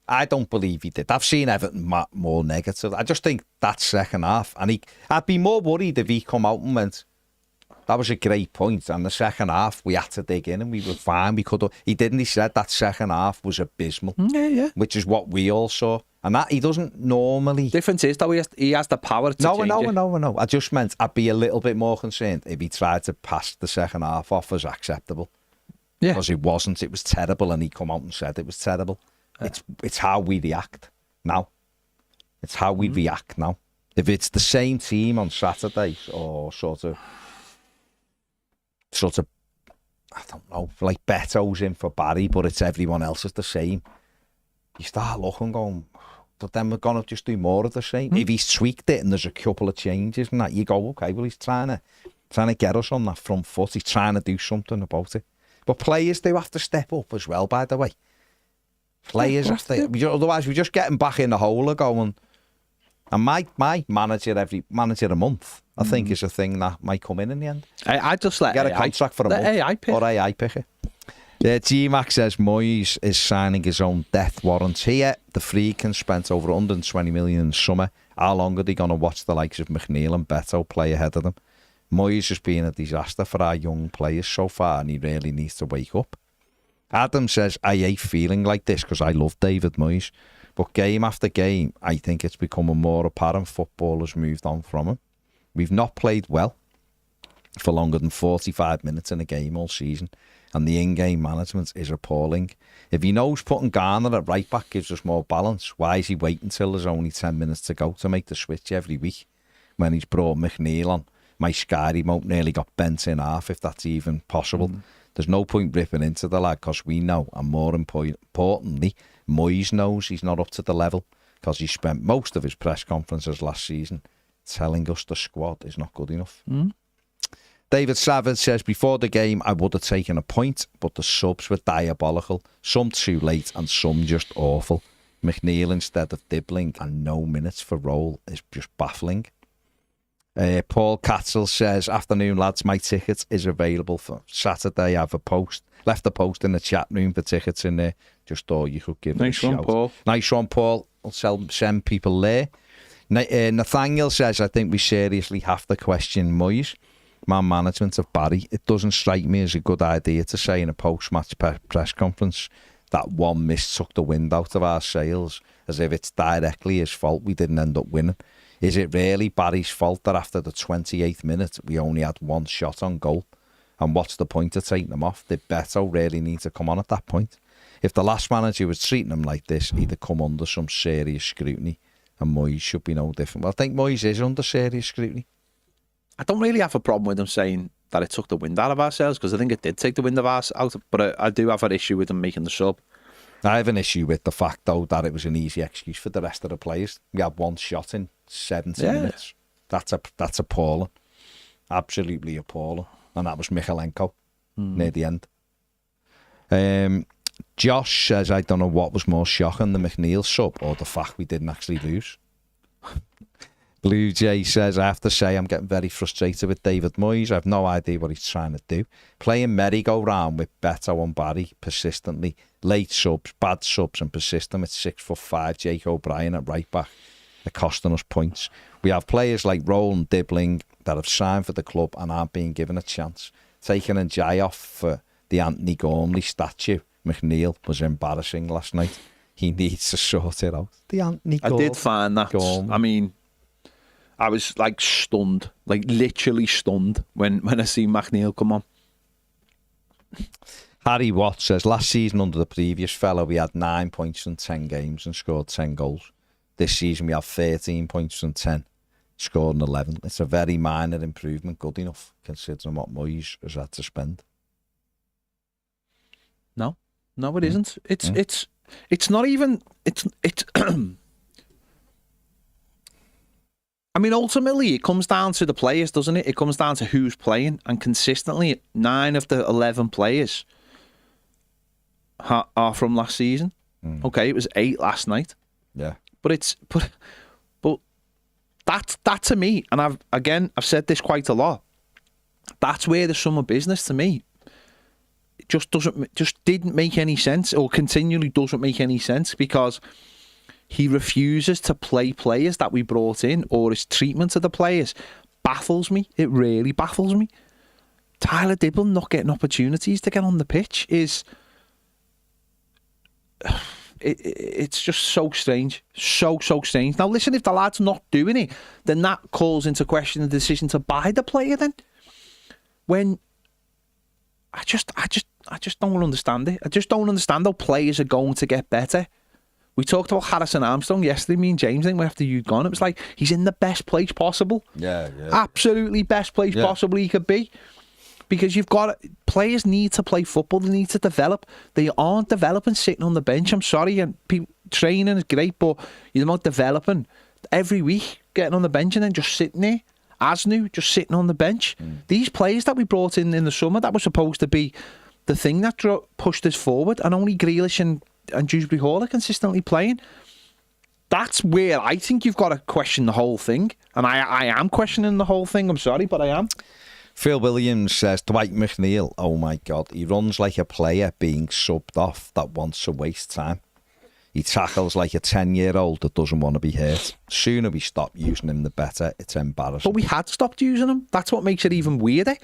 I don't believe he did. I've seen Everton more negative. I just think that second half, and I'd be more worried if he come out and went, that was a great point, and the second half we had to dig in and we were fine. We could have. He didn't. He said that second half was abysmal. Yeah. Which is what we all saw. And that he doesn't normally. Difference is that he has the power to change it. No. I just meant I'd be a little bit more concerned if he tried to pass the second half off as acceptable. Yeah. Because it wasn't. It was terrible, and he come out and said it was terrible. Yeah. It's how we react now. It's how we react now. If it's the same team on Saturday, or sort of, I don't know, like Beto's in for Barry, but it's everyone else is the same. You start looking, going, but then we're going to just do more of the same. If he's tweaked it and there's a couple of changes and that, you go, okay, well, he's trying to get us on that front foot. He's trying to do something about it. But players do have to step up as well, by the way. Players have to. Otherwise, we're just getting back in the hole and going. And my manager a month, I think, is a thing that might come in the end. I just let get a contract for a month. AI pick. Or AI pick it. G-Mac says Moyes is signing his own death warrant here. The Freakins spent over 120 million in the summer. How long are they going to watch the likes of McNeil and Beto play ahead of them? Moyes has been a disaster for our young players so far, and he really needs to wake up. Adam says, I hate feeling like this because I love David Moyes. But game after game, I think it's becoming more apparent footballers moved on from him. We've not played well for longer than 45 minutes in a game all season. And the in-game management is appalling. If he knows putting Garner at right back gives us more balance, why is he waiting until there's only 10 minutes to go to make the switch every week when he's brought McNeil on? My Sky remote nearly got bent in half, if that's even possible. There's no point ripping into the lad because we know, and more importantly, Moyes knows he's not up to the level because he spent most of his press conferences last season telling us the squad is not good enough. David Savage says, before the game, I would have taken a point, but the subs were diabolical. Some too late and some just awful. McNeil instead of Dibbling and no minutes for Roll is just baffling. Paul Catzel says, afternoon lads, my ticket is available for Saturday. I have left a post in the chat room for tickets in there. Just thought you could give it a shout. Nice one, Paul. Nice one, Paul. I'll send people there. Nathaniel says, I think we seriously have to question Moyes. Man management of Barry. It doesn't strike me as a good idea to say in a post-match press conference that one miss took the wind out of our sails, as if it's directly his fault we didn't end up winning. Is it really Barry's fault that after the 28th minute we only had one shot on goal? And what's the point of taking them off? Did Beto really need to come on at that point? If the last manager was treating him like this, he'd have come under some serious scrutiny, and Moyes should be no different. Well, I think Moyes is under serious scrutiny. I don't really have a problem with him saying that it took the wind out of ourselves, because I think it did take the wind of us out, but I do have an issue with him making the sub. I have an issue with the fact, though, that it was an easy excuse for the rest of the players. We had one shot in 70 minutes. That's appalling. Absolutely appalling. And that was Michalenko near the end. Josh says, I don't know what was more shocking, the McNeil sub or the fact we didn't actually lose. Blue Jay says, I have to say I'm getting very frustrated with David Moyes. I have no idea what he's trying to do. Playing merry-go-round with Beto and Barry persistently. Late subs, bad subs and persistent with 6'5" Jake O'Brien at right back. They're costing us points. We have players like Roland Dibbling that have signed for the club and aren't being given a chance. Taking a Jai off for the Anthony Gormley statue. McNeil was embarrassing last night. He needs to sort it out. The Anthony Gormley. I did find that. I mean, I was like stunned, like literally stunned when I see McNeil come on. Harry Watts says, last season under the previous fella, we had 9 points from 10 games and scored 10 goals. This season we have 13 points from 10, scored 11. It's a very minor improvement, good enough, considering what Moyes has had to spend. No, it isn't. It's not even. It's. I mean, ultimately, it comes down to the players, doesn't it? It comes down to who's playing, and consistently, 9 of the 11 players are from last season. Okay, it was 8 last night. Yeah, but that to me, and I've said this quite a lot. That's where the summer business to me just didn't make any sense, or continually doesn't make any sense, because he refuses to play players that we brought in, or his treatment of the players baffles me. It really baffles me. Tyler Dibble not getting opportunities to get on the pitch is it's just so strange. So strange. Now listen, if the lad's not doing it, then that calls into question the decision to buy the player then. When I just don't understand it. I just don't understand how players are going to get better. We talked about Harrison Armstrong yesterday, me and James, I think after you'd gone. It was like, he's in the best place possible. Yeah. Absolutely best place possible he could be. Because players need to play football, they need to develop. They aren't developing sitting on the bench. I'm sorry, and training is great, but you're not developing every week, getting on the bench and then just sitting there. Asnu, just sitting on the bench. These players that we brought in the summer, that was supposed to be the thing that pushed us forward, and only Grealish and Dewsbury Hall are consistently playing. That's where I think you've got to question the whole thing. And I am questioning the whole thing. I'm sorry, but I am. Phil Williams says, Dwight McNeil, oh my God, he runs like a player being subbed off that wants to waste time. He tackles like a 10-year-old that doesn't want to be hurt. Sooner we stop using him, the better. It's embarrassing. But we had stopped using him. That's what makes it even weirder.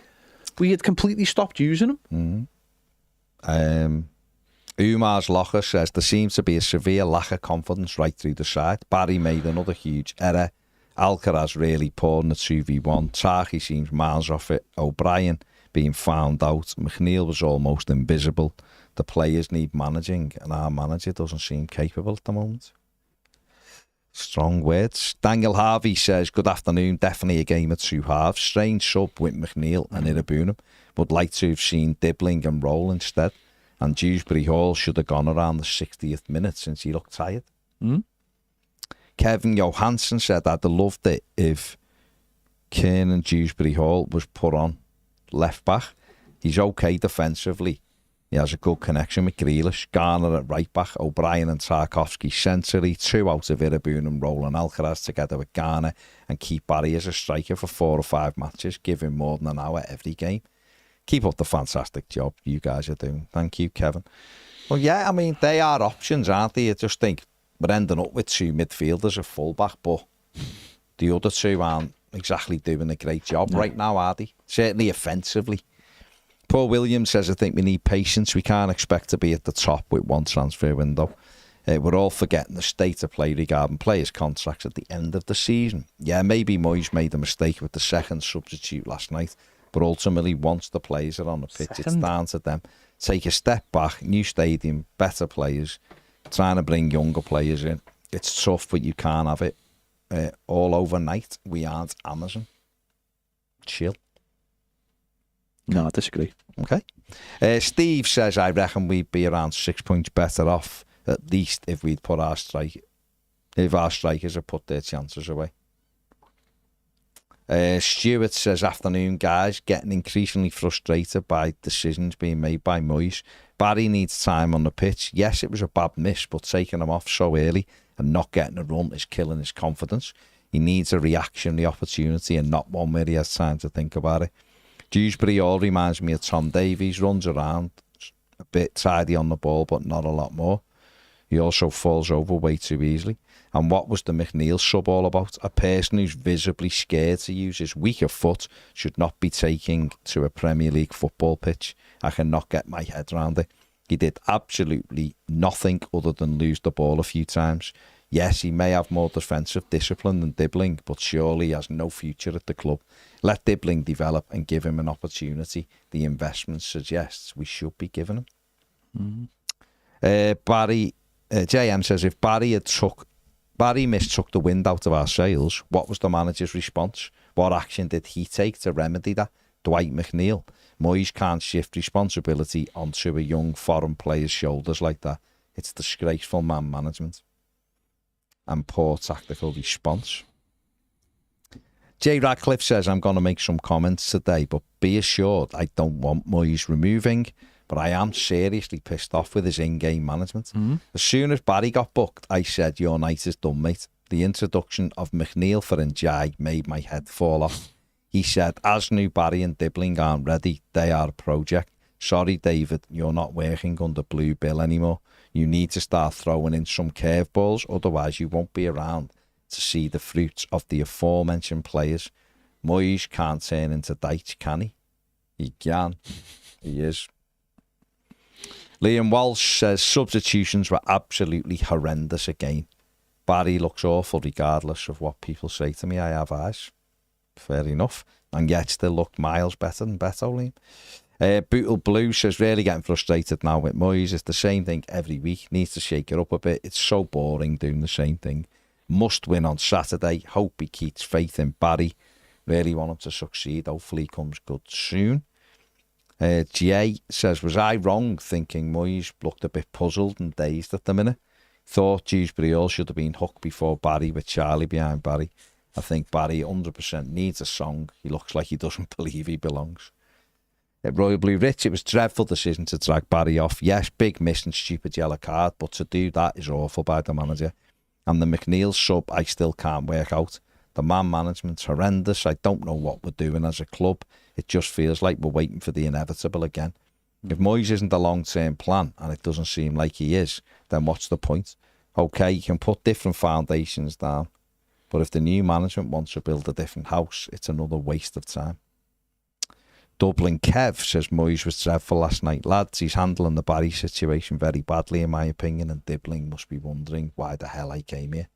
We had completely stopped using him. Umar's Locker says, there seems to be a severe lack of confidence right through the side. Barry made another huge error. Alcaraz really poor in the 2v1. Taki seems miles off it. O'Brien being found out. McNeil was almost invisible. The players need managing, and our manager doesn't seem capable at the moment. Strong words. Daniel Harvey says, good afternoon. Definitely a game of two halves. Strange sub with McNeil and Irabunum. Would like to have seen Dibbling and Roll instead. And Dewsbury Hall should have gone around the 60th minute since he looked tired. Kevin Johansson said, I'd have loved it if Kiernan Dewsbury Hall was put on left back. He's okay defensively. He has a good connection with Grealish. Garner at right back. O'Brien and Tarkovsky centrally. 2 out of Irabun, Roll and Alcaraz together with Garner. And keep Barry as a striker for 4 or 5 matches. Give him more than an hour every game. Keep up the fantastic job you guys are doing. Thank you, Kevin. Well, yeah, I mean, they are options, aren't they? I just think we're ending up with 2 midfielders at fullback, but the other 2 aren't exactly doing a great job right now, are they? Certainly offensively. Paul Williams says, I think we need patience. We can't expect to be at the top with one transfer window. We're all forgetting the state of play regarding players' contracts at the end of the season. Yeah, maybe Moyes made a mistake with the second substitute last night, but ultimately, once the players are on the pitch, it's down to them. Take a step back, new stadium, better players, trying to bring younger players in. It's tough, but you can't have it all overnight. We aren't Amazon. Chill. No, I disagree. Okay. Steve says, I reckon we'd be around 6 points better off, at least if we'd put our strikers had put their chances away. Stuart says, afternoon guys, getting increasingly frustrated by decisions being made by Moyes. Barry needs time on the pitch. Yes, it was a bad miss, but taking him off so early and not getting a run is killing his confidence. He needs a reaction, the opportunity, and not one where he has time to think about it. Dewsbury all reminds me of Tom Davies, runs around, a bit tidy on the ball, but not a lot more. He also falls over way too easily. And what was the McNeil sub all about? A person who's visibly scared to use his weaker foot should not be taking to a Premier League football pitch. I cannot get my head around it. He did absolutely nothing other than lose the ball a few times. Yes, he may have more defensive discipline than Dibbling, but surely he has no future at the club. Let Dibbling develop and give him an opportunity. The investment suggests we should be giving him. Mm-hmm. JM says, if Barry mistook the wind out of our sails, what was the manager's response? What action did he take to remedy that? Dwight McNeil. Moyes can't shift responsibility onto a young foreign player's shoulders like that. It's disgraceful man management and poor tactical response. Jay Radcliffe says, I'm going to make some comments today, but be assured I don't want Moyes removing, but I am seriously pissed off with his in-game management. Mm-hmm. As soon as Barry got booked, I said, your night is done, mate. The introduction of McNeil for Njai made my head fall off. He said, as new Barry and Dibbling aren't ready, they are a project. Sorry, David, you're not working under Blue Bill anymore. You need to start throwing in some curveballs, otherwise you won't be around to see the fruits of the aforementioned players. Moyes can't turn into Deitch, can he? He can. He is. Liam Walsh says, substitutions were absolutely horrendous again. Barry looks awful regardless of what people say to me. I have eyes. Fair enough. And yet still looked miles better than Beto, Liam. Bootle Blue says, really getting frustrated now with Moyes. It's the same thing every week. Needs to shake it up a bit. It's so boring doing the same thing. Must win on Saturday. Hope he keeps faith in Barry. Really want him to succeed. Hopefully he comes good soon. Jay says, was I wrong thinking Moyes looked a bit puzzled and dazed at the minute? Thought Dewsbury all should have been hooked before Barry with Charlie behind Barry. I think Barry 100% needs a song. He looks like he doesn't believe he belongs. Royal Blue Rich, it was a dreadful decision to drag Barry off. Yes, big miss and stupid yellow card, but to do that is awful by the manager. And the McNeil sub, I still can't work out. The man management's horrendous. I don't know what we're doing as a club. It just feels like we're waiting for the inevitable again. If Moyes isn't a long-term plan, and it doesn't seem like he is, then what's the point? Okay, you can put different foundations down, but if the new management wants to build a different house, it's another waste of time. Dublin Kev says, Moyes was dreadful last night. Lads, he's handling the Barry situation very badly, in my opinion, and Dibbling must be wondering why the hell I came here.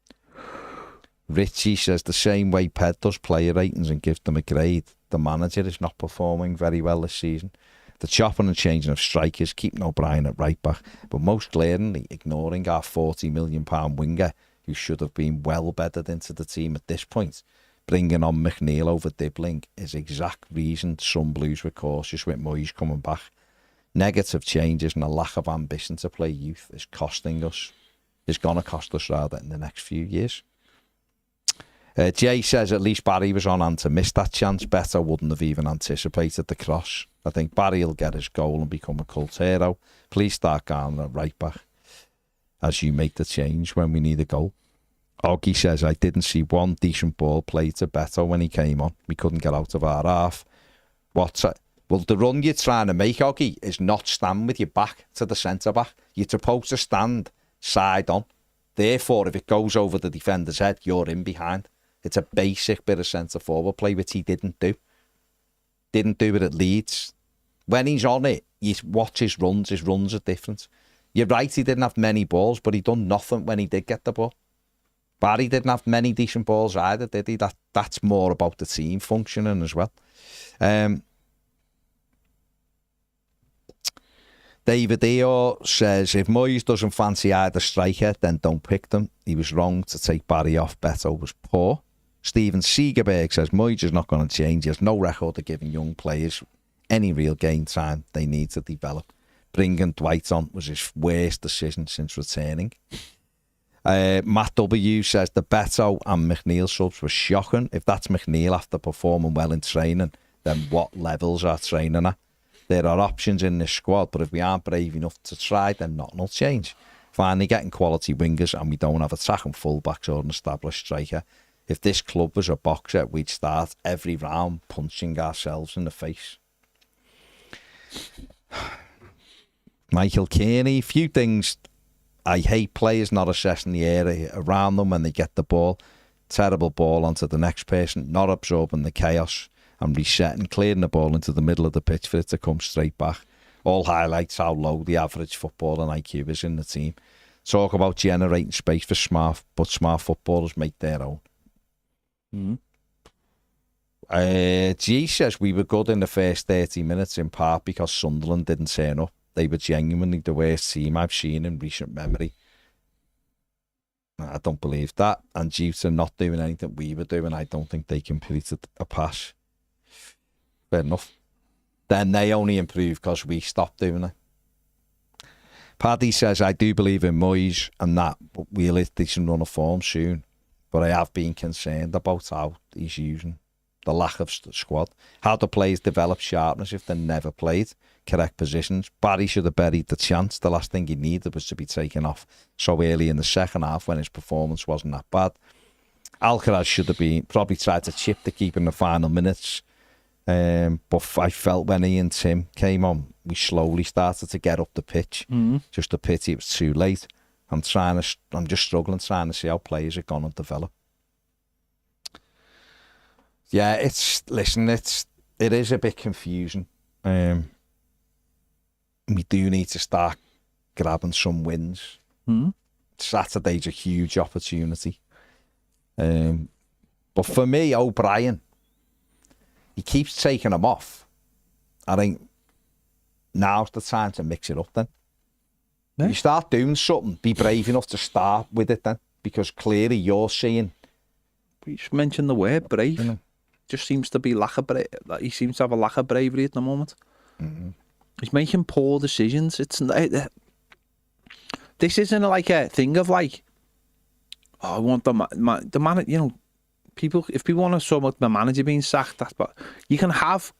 Richie says, the same way Ped does player ratings and gives them a grade, the manager is not performing very well this season. The chopping and changing of strikers, keeping O'Brien at right back, but most glaringly ignoring our £40 million winger, who should have been well bedded into the team at this point. Bringing on McNeil over Dibbling is exact reason some Blues were cautious with Moyes coming back. Negative changes and a lack of ambition to play youth is costing us. It's going to cost us rather in the next few years. Jay says, at least Barry was on hand to miss that chance. Beto wouldn't have even anticipated the cross. I think Barry will get his goal and become a cult hero. Please start going at right back as you make the change when we need a goal. Oggy says, I didn't see one decent ball played to Beto when he came on. We couldn't get out of our half. Well, the run you're trying to make, Oggy, is not stand with your back to the centre-back. You're supposed to stand side on. Therefore, if it goes over the defender's head, you're in behind. It's a basic bit of centre-forward play, which he didn't do. Didn't do it at Leeds. When he's on it, you watch his runs. His runs are different. You're right, he didn't have many balls, but he done nothing when he did get the ball. Barry didn't have many decent balls either, did he? That's more about the team functioning as well. David Eo says, if Moyes doesn't fancy either striker, then don't pick them. He was wrong to take Barry off. Beto was poor. Stephen Segerberg says, Moyes is not going to change. He has no record of giving young players any real game time they need to develop. Bringing Dwight on was his worst decision since returning. Matt W says, the Beto and McNeil subs were shocking. If that's McNeil after performing well in training, then what levels are training at? There are options in this squad, but if we aren't brave enough to try, then nothing will change. Finally getting quality wingers and we don't have attacking fullbacks or an established striker. If this club was a boxer, we'd start every round punching ourselves in the face. Michael Kearney, few things. I hate players not assessing the area around them when they get the ball. Terrible ball onto the next person, not absorbing the chaos and resetting, clearing the ball into the middle of the pitch for it to come straight back. All highlights how low the average footballer IQ is in the team. Talk about generating space for smart footballers make their own. G says we were good in the first 30 minutes in part because Sunderland didn't turn up. They were genuinely the worst team I've seen in recent memory. I don't believe that. And due to not doing anything we were doing, I don't think they completed a pass. Fair enough. Then they only improved because we stopped doing it. Paddy says, I do believe in Moyes and that we'll hit this run of form soon. But I have been concerned about how he's using the lack of squad. How the players develop sharpness if they never played correct positions. Barry should have buried the chance. The last thing he needed was to be taken off so early in the second half when his performance wasn't that bad. Alcaraz should have probably tried to chip the keeper in the final minutes. But I felt when he and Tim came on, we slowly started to get up the pitch. Just a pity it was too late. I'm just struggling trying to see how players are going to develop. Yeah, it is a bit confusing. We do need to start grabbing some wins. Saturday's a huge opportunity. But for me, O'Brien, he keeps taking them off. I think now's the time to mix it up then. Yeah. You start doing something, be brave enough to start with it then, because clearly you're seeing. You just mentioned the word brave. Just seems to be he seems to have a lack of bravery at the moment. He's making poor decisions. This isn't like a thing of like, I want the man. You know, if people want to talk about the manager being sacked, but you can have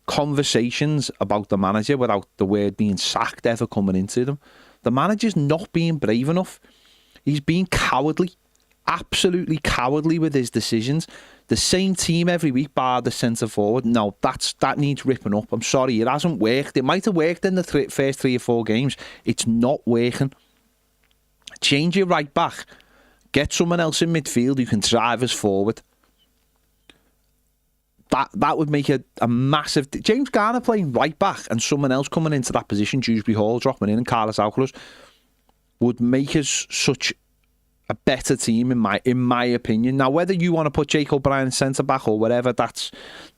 conversations about the manager without the word being sacked ever coming into them. The manager's not being brave enough. He's being cowardly, absolutely cowardly with his decisions. The same team every week, bar the centre forward. No, that needs ripping up. I'm sorry, it hasn't worked. It might have worked in the first 3 or 4 games. It's not working. Change your right back. Get someone else in midfield who can drive us forward. That would make a massive... James Garner playing right back and someone else coming into that position, Dewsbury Hall dropping in and Carlos Alcaraz, would make us such a better team in my opinion. Now, whether you want to put Jake O'Brien centre back or whatever, that's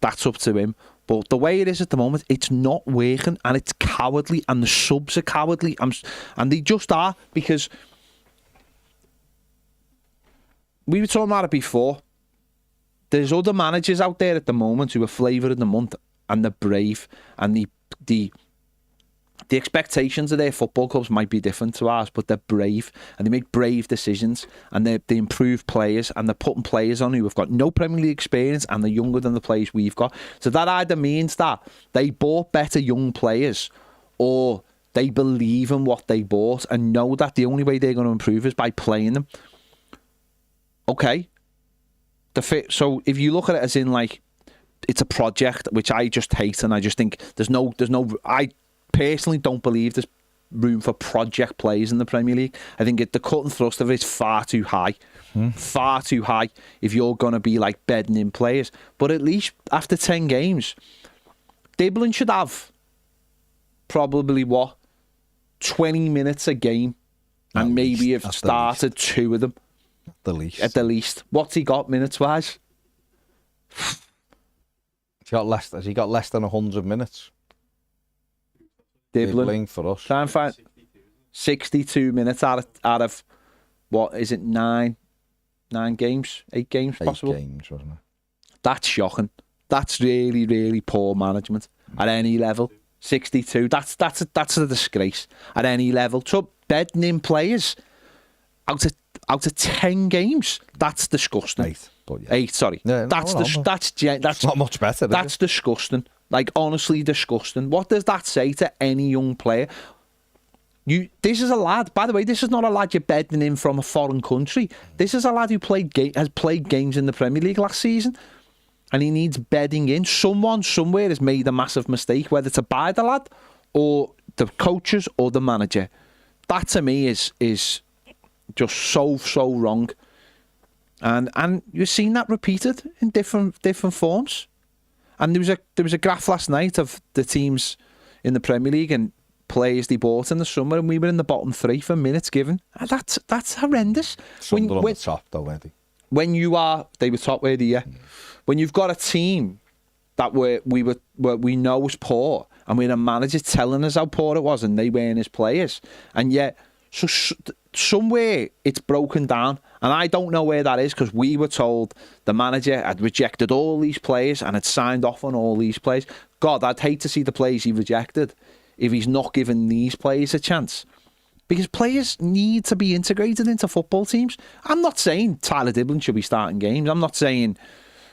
up to him. But the way it is at the moment, it's not working and it's cowardly and the subs are cowardly. And they just are, because we were talking about it before. There's other managers out there at the moment who are flavour of the month and they're brave, and the expectations of their football clubs might be different to ours, but they're brave and they make brave decisions, and they improve players, and they're putting players on who have got no Premier League experience and they're younger than the players we've got. So that either means that they bought better young players, or they believe in what they bought and know that the only way they're going to improve is by playing them. Okay. So if you look at it as in like it's a project, which I just hate, and I just think there's no I personally don't believe there's room for project players in the Premier League. I think the cut and thrust of it is far too high. Far too high if you're going to be like bedding in players. But at least after 10 games, Dublin should have probably 20 minutes a game, and maybe have started 2 of them. At the least. What's he got minutes-wise? Has he got less than 100 minutes? Dibbling for us. Try and find 62 minutes out of what is it, 9 games? 8 games possible? 8 games, wasn't it? That's shocking. That's really, really poor management at any level. 62. That's a disgrace at any level. So bedding in players out of 10 games. That's disgusting. 8, but yeah. 8, sorry. Yeah, that's not much better. That's disgusting. Like, honestly disgusting. What does that say to any young player? This is a lad, by the way, this is not a lad you're bedding in from a foreign country. This is a lad who has played games in the Premier League last season, and he needs bedding in. Someone somewhere has made a massive mistake, whether to buy the lad or the coaches or the manager. That to me is just so wrong. And you've seen that repeated in different forms. And there was a graph last night of the teams in the Premier League and players they bought in the summer, and we were in the bottom 3 for minutes given. And that's horrendous. Sunderland were top though, weren't they? When they were top, were they? Yeah. When you've got a team that we know was poor, and we had a manager telling us how poor it was, and they weren't his players, and yet somewhere it's broken down, and I don't know where that is, because we were told the manager had rejected all these players and had signed off on all these players. God, I'd hate to see the players he rejected if he's not giving these players a chance. Because players need to be integrated into football teams. I'm not saying Tyler Diblin should be starting games. I'm not saying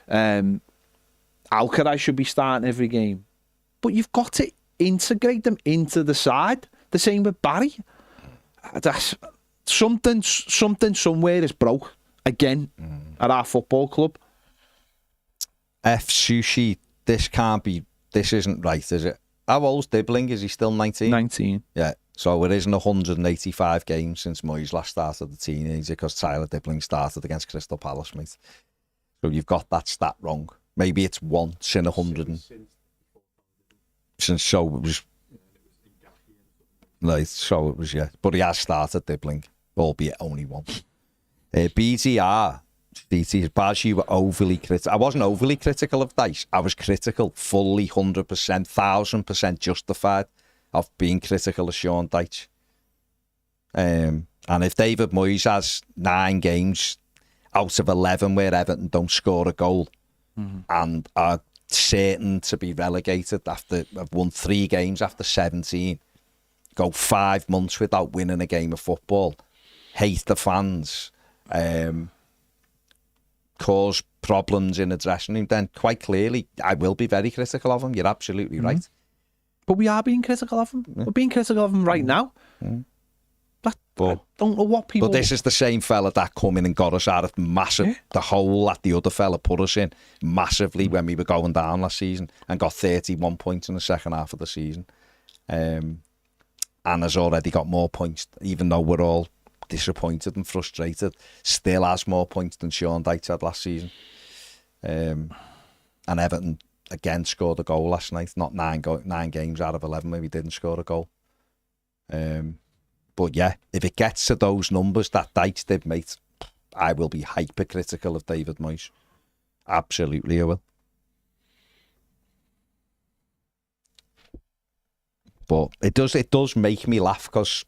Alcaraz should be starting every game. But you've got to integrate them into the side. The same with Barry. That's something somewhere is broke again at our football club. F Sushi, this isn't right, is it? How old's Dibbling? Is he still 19? 19. Yeah, so it isn't 185 games since Moyes last started the teenager, because Tyler Dibbling started against Crystal Palace, mate. So you've got that stat wrong. Maybe it's once in 100. So it was. Right, so it was, yeah. But he has started Dibbling, albeit only once. BTR, Baz, you were overly critical. I wasn't overly critical of Dyche. I was critical, fully 100%, 1,000% justified of being critical of Sean Dyche. And if David Moyes has 9 games out of 11 where Everton don't score a goal and are certain to be relegated after have won 3 games after 17, go 5 months without winning a game of football, hate the fans, cause problems in the dressing room, then quite clearly I will be very critical of him. You're absolutely right. But we are being critical of him. We're being critical of him right now. I don't know what people... But this is the same fella that come in and got us out of the hole that the other fella put us in massively when we were going down last season, and got 31 points in the second half of the season. And has already got more points, even though we're all disappointed and frustrated, still has more points than Sean Dyche had last season. And Everton again scored a goal last night. Not 9 games out of 11 maybe didn't score a goal. But yeah, if it gets to those numbers that Dyche did, mate, I will be hypercritical of David Moyes. Absolutely, I will. But it does make me laugh, because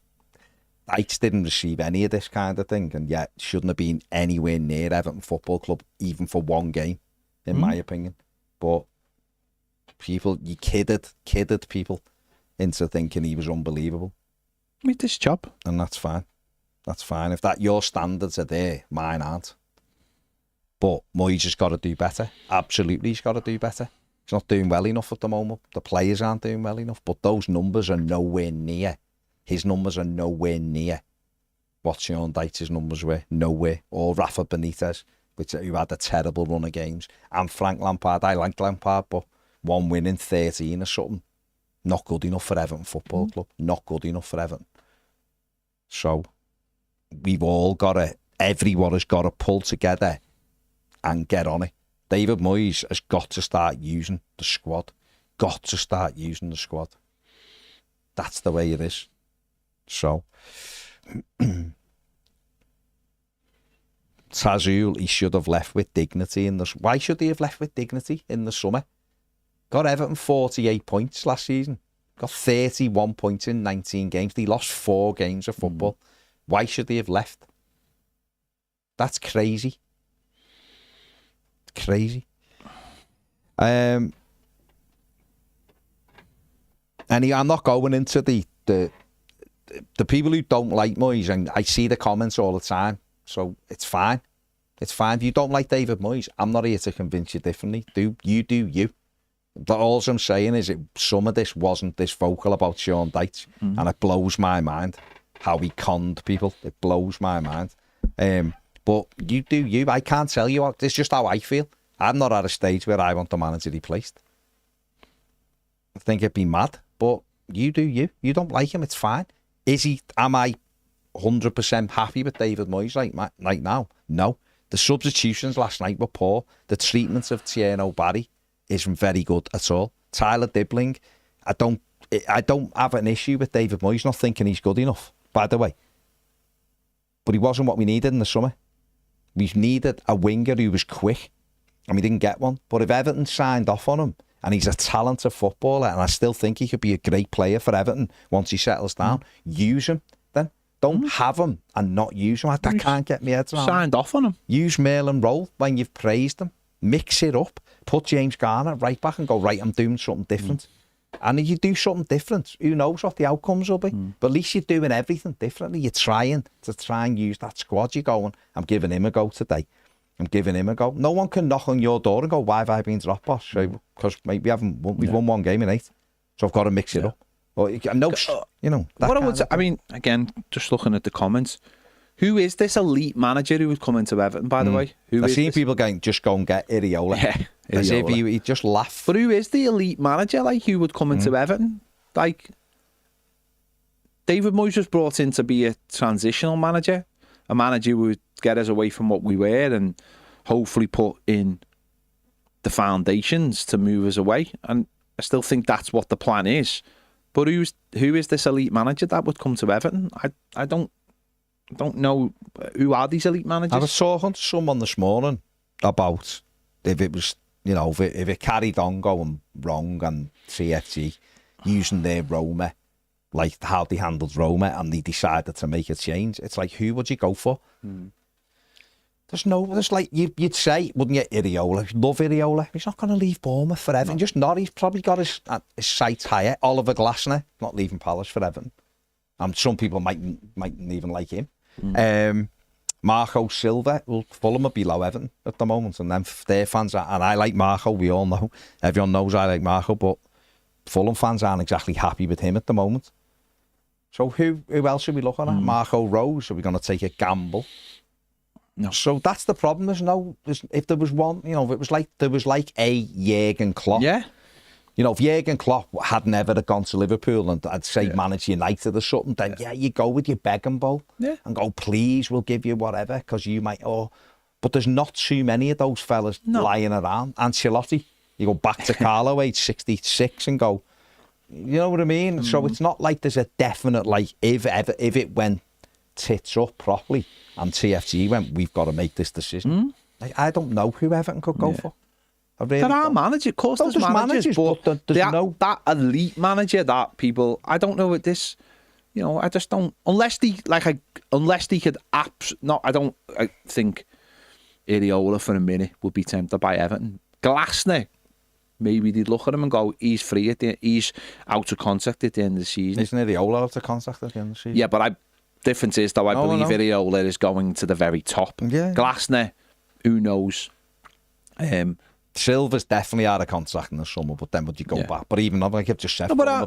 Dyche didn't receive any of this kind of thing, and yet shouldn't have been anywhere near Everton Football Club, even for 1 game, in my opinion. But people, you kidded people into thinking he was unbelievable. He did his job. And that's fine. That's fine. If your standards are there, mine aren't. But Moyes has got to do better. Absolutely, he's got to do better. He's not doing well enough at the moment. The players aren't doing well enough. But those numbers are nowhere near. His numbers are nowhere near what Sean Dyche's numbers were. Nowhere. Or Rafa Benitez, who had a terrible run of games. And Frank Lampard. I like Lampard, but 1 win in 13 or something. Not good enough for Everton Football Club. Not good enough for Everton. So everyone has got to pull together and get on it. David Moyes has got to start using the squad. Got to start using the squad. That's the way it is. So, Tazul, he should have left with dignity in the... Why should he have left with dignity in the summer? Got Everton 48 points last season. Got 31 points in 19 games. They lost 4 games of football. Why should they have left? That's crazy. Crazy. And I'm not going into the people who don't like Moyes, and I see the comments all the time, so it's fine. It's fine. If you don't like David Moyes, I'm not here to convince you differently. Do you. But all I'm saying is some of this wasn't this vocal about Sean Dyche, and it blows my mind how he conned people. It blows my mind. But you do you. I can't tell you. It's just how I feel. I'm not at a stage where I want the manager replaced. I think it'd be mad, but you do you. You don't like him, it's fine. Am I 100% happy with David Moyes right now? No. The substitutions last night were poor. The treatment of Tierno Barry isn't very good at all. Tyler Dibbling, I don't have an issue with David Moyes not thinking he's good enough, by the way. But he wasn't what we needed in the summer. We needed a winger who was quick, and we didn't get one. But if Everton signed off on him, and he's a talented footballer, and I still think he could be a great player for Everton once he settles down, use him then. Don't have him and not use him. I can't get my head around. Signed off on him. Use Merlin Roll when you've praised him. Mix it up. Put James Garner right back and go, right, I'm doing something different. And if you do something different, who knows what the outcomes will be. But at least you're doing everything differently. You're trying and use that squad. You're going, I'm giving him a go today. I'm giving him a go. No one can knock on your door and go, why have I been dropped, boss? Because maybe we've won 1 game in 8. So I've got to mix it up. Well, I mean, again, just looking at the comments, who is this elite manager who would come into Everton, by the way? I've seen people just go and get Iriola. Yeah, as if he'd just laugh. But who is the elite manager, who would come into Everton? David Moyes was brought in to be a transitional manager, a manager who would get us away from what we were and hopefully put in the foundations to move us away. And I still think that's what the plan is. But who is this elite manager that would come to Everton? I don't know who are these elite managers. I was talking to someone this morning about if it was, if it carried on going wrong and TFG using their Roma, like how they handled Roma, and they decided to make a change. It's like, who would you go for? There's like, you'd say, wouldn't you, Iriola? Love Iriola. He's not going to leave Bournemouth for Everton. No. Just not. He's probably got his sights higher. Oliver Glasner, not leaving Palace for Everton. Some people mightn't even like him. Marco Silva, Fulham are below Everton at the moment, and then their fans are, and I like Marco, we all know. Everyone knows I like Marco, but Fulham fans aren't exactly happy with him at the moment. So who else are we looking at? Marco Rose, are we going to take a gamble? No. So that's the problem. If there was one, if it was like there was like a Jurgen Klopp. Yeah. If Jurgen Klopp had never gone to Liverpool and I'd say manage United or something, then you go with your begging bowl and go, please, we'll give you whatever because you might. But there's not too many of those fellas lying around. Ancelotti, you go back to Carlo, age 66, and go. You know what I mean? So it's not like there's a definite if it went tits up properly and TFG went, we've got to make this decision. I don't know who Everton could go for. Really there are managers, of course, there's managers, but that elite manager that people, I don't know what this, I just don't, unless they could I think Iriola for a minute would be tempted by Everton. Glasner, maybe they'd look at him and go, he's free he's out of contract at the end of the season. Isn't Iriola out of contract at the end of the season? Yeah, but difference is though, I believe Iriola is going to the very top. Yeah. Glasner, who knows? Silva's definitely out of contract in the summer, but then would you go back? But even like I've just said, but I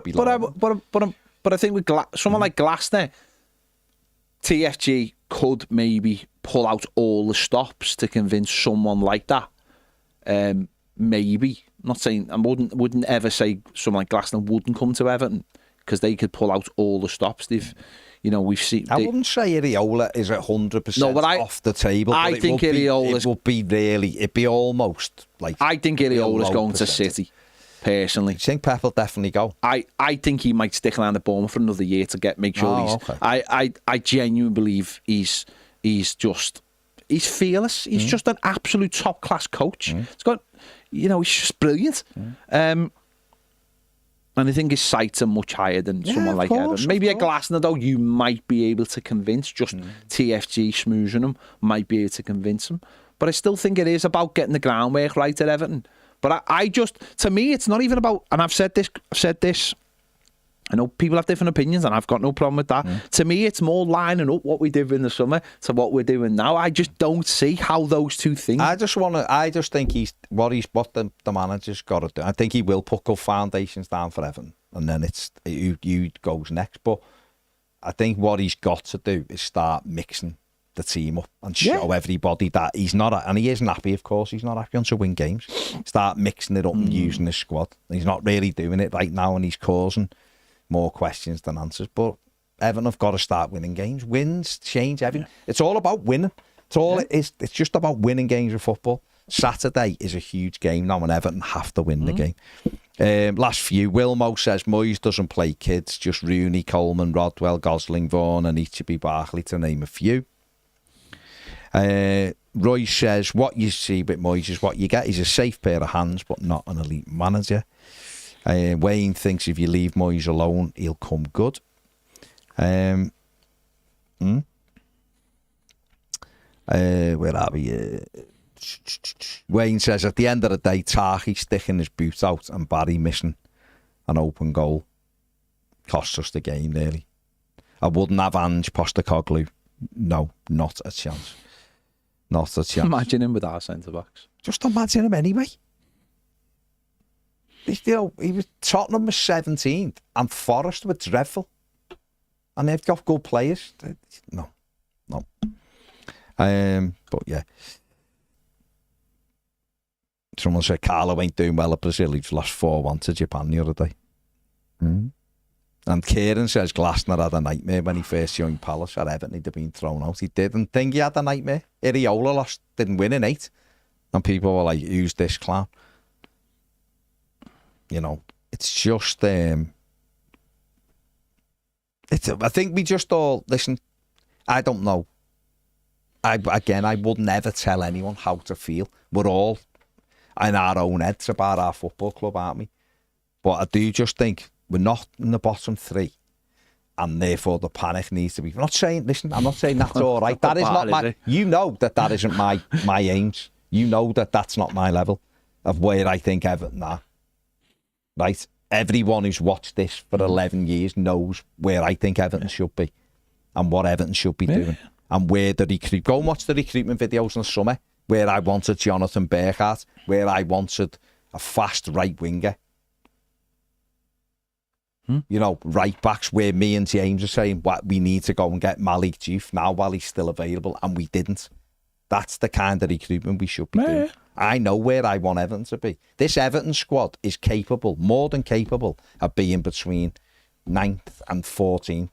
think with someone like Glasner, TFG could maybe pull out all the stops to convince someone like that. Maybe, not saying I wouldn't ever say someone like Glasner wouldn't come to Everton because they could pull out all the stops. We've seen. I wouldn't say Iriola is 100% off the table. I think Iriola's it would be really. It'd be almost like. I think Iriola's going to City. personally. I think Pep will definitely go. I think he might stick around the Bournemouth for another year to make sure I genuinely believe he's fearless. He's just an absolute top class coach. He's got, he's just brilliant. And I think his sights are much higher than someone like Everton. Maybe a Glasner, though, you might be able to convince. Just TFG smoozing him might be able to convince him. But I still think it is about getting the groundwork right at Everton. But to me, it's not even about, and I've said this, I know people have different opinions, and I've got no problem with that. To me, it's more lining up what we did in the summer to what we're doing now. I just don't see how those two things. I just think what the manager's got to do. I think he will put good foundations down for Everton, and then it's who goes next. But I think what he's got to do is start mixing the team up and show everybody that he's not, and he isn't happy, of course. He's not happy on to win games. Start mixing it up and using his squad. He's not really doing it right now, and he's causing more questions than answers. But Everton have got to start winning games. Wins change everything. It's all about winning. It is. It's just about winning games of football. Saturday is a huge game now, and Everton have to win the game. Last few, Wilmo says Moyes doesn't play kids, just Rooney, Coleman, Rodwell, Gosling, Vaughan and Ichibi, Barkley, to name a few. Roy says what you see with Moyes is what you get. He's a safe pair of hands, but not an elite manager. Wayne thinks if you leave Moyes alone, he'll come good. Where are we? Wayne says at the end of the day, Tarky sticking his boot out and Barry missing an open goal cost us the game nearly. I wouldn't have Ange Postecoglou. No, not a chance. Not a chance. Imagine him with our centre backs. Just imagine him anyway. He was Tottenham was 17th and Forest were dreadful, and they've got good players. No. But yeah, someone said Carlo ain't doing well at Brazil. He's lost 4-1 to Japan the other day. And Kieran says Glasner had a nightmare when he first joined Palace at Everton. He'd have been thrown out. He didn't think he had a nightmare. Iriola didn't win in 8, and people were like, "Who's this clown?" It's just, I think we just all, listen, I don't know. I would never tell anyone how to feel. We're all in our own heads about our football club, aren't we? But I do just think we're not in the bottom 3, and therefore the panic needs to be. I'm not saying that's all right. That is not my, that isn't my aims. You know that's not my level of where I think Everton are. Right, everyone who's watched this for 11 years knows where I think Everton should be and what Everton should be doing and where the recruit. Go and watch the recruitment videos in the summer where I wanted Jonathan Burkhardt, where I wanted a fast right winger. Right backs where me and James are saying what we need to go and get Malik Diouf now while he's still available, and we didn't. That's the kind of recruitment we should be doing. I know where I want Everton to be. This Everton squad is capable, more than capable, of being between 9th and 14th,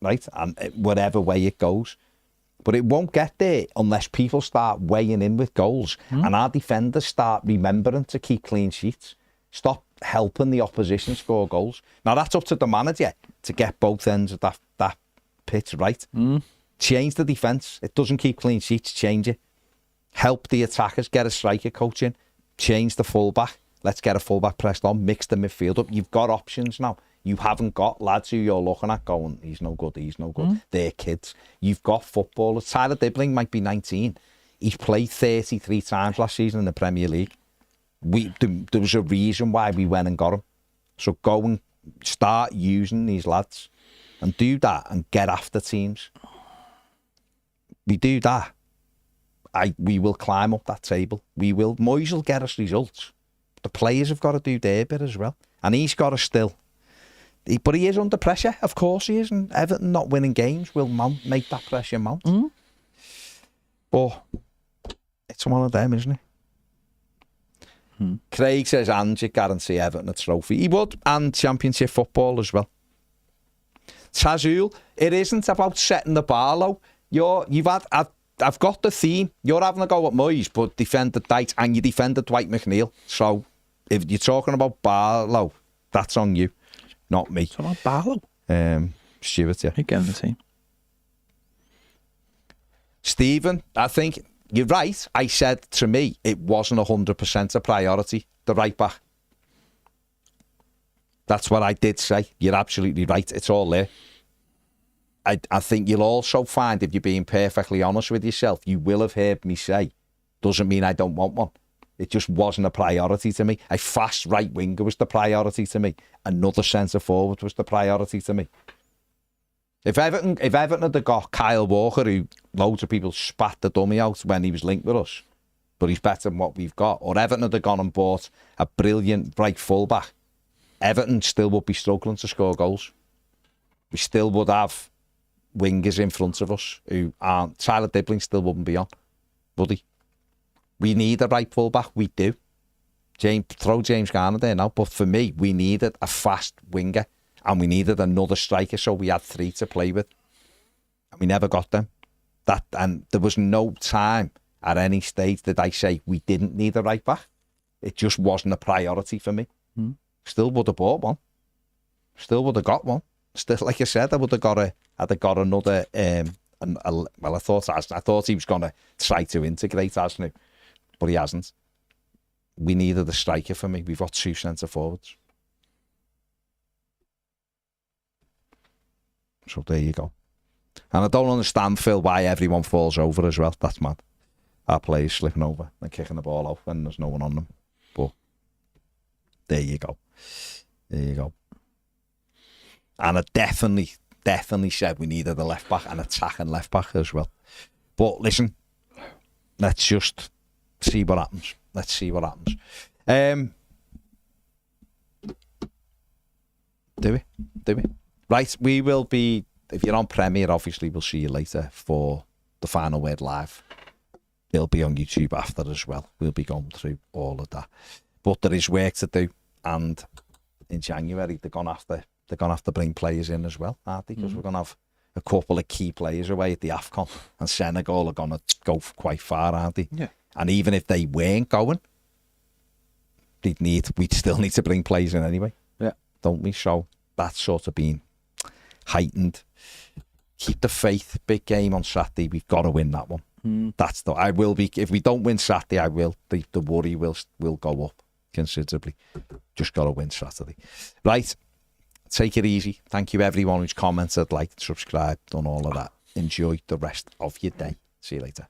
right? And whatever way it goes. But it won't get there unless people start weighing in with goals and our defenders start remembering to keep clean sheets. Stop helping the opposition score goals. Now, that's up to the manager to get both ends of that pitch right. Change the defence. It doesn't keep clean sheets. Change it. Help the attackers, get a striker coach in, change the fullback. Let's get a fullback pressed on, mix the midfield up. You've got options now. You haven't got lads who you're looking at going, he's no good. They're kids. You've got footballers. Tyler Dibbling might be 19. He's played 33 times last season in the Premier League. There was a reason why we went and got him. So go and start using these lads and do that and get after teams. We do that. We will climb up that table. Moyes will get us results. The players have got to do their bit as well. And he's got to but he is under pressure. Of course he is. And Everton not winning games will make that pressure mount. But it's one of them, isn't it? Craig says Ange guarantee Everton a trophy. He would. And Championship football as well. Tazul, it isn't about setting the bar low. I've got the theme. You're having a go at Moyes, but defended Dyche and you defended Dwight McNeil. So if you're talking about Barlow, that's on you, not me. It's about Barlow. Stuart, yeah. Again, the team. Stephen, I think you're right. I said to me it wasn't 100% a priority, the right back. That's what I did say. You're absolutely right. It's all there. I think you'll also find, if you're being perfectly honest with yourself, you will have heard me say, doesn't mean I don't want one. It just wasn't a priority to me. A fast right winger was the priority to me. Another centre forward was the priority to me. If Everton had got Kyle Walker, who loads of people spat the dummy out when he was linked with us, but he's better than what we've got, or Everton had gone and bought a brilliant right fullback, Everton still would be struggling to score goals. We still would have wingers in front of us who aren't. Tyler Dibling still wouldn't be on, would he? We need a right fullback. We do. Throw James Garner there now. But for me, we needed a fast winger and we needed another striker, so we had 3 to play with. And we never got them. And there was no time at any stage that I say we didn't need a right back. It just wasn't a priority for me. Still would have bought one. Still would have got one. Still, like I said, I would have got another. Well, I thought he was going to try to integrate, hasn't he? But he hasn't. We needed a striker for me. We've got 2 centre forwards. So there you go. And I don't understand, Phil, why everyone falls over as well. That's mad. Our players slipping over and kicking the ball out when there's no one on them. But there you go. There you go. And I definitely said we needed a left back, an attacking left back as well. But listen, let's just see what happens. Let's see what happens. Do we? Right, we will be, if you're on Premier, obviously we'll see you later for the Final Word Live. It'll be on YouTube after as well. We'll be going through all of that. But there is work to do, and in January they're gonna have to bring players in as well, aren't they? Because we're gonna have a couple of key players away at the AFCON, and Senegal are gonna go quite far, aren't they? Yeah. And even if they weren't going, we'd still need to bring players in anyway. Yeah. Don't we? So that's sort of been heightened. Keep the faith. Big game on Saturday. We've got to win that one. I will be. If we don't win Saturday, I will. The worry will go up considerably. Just got to win Saturday. Right. Take it easy. Thank you everyone who's commented, liked, subscribed, done all of that. Enjoy the rest of your day. See you later.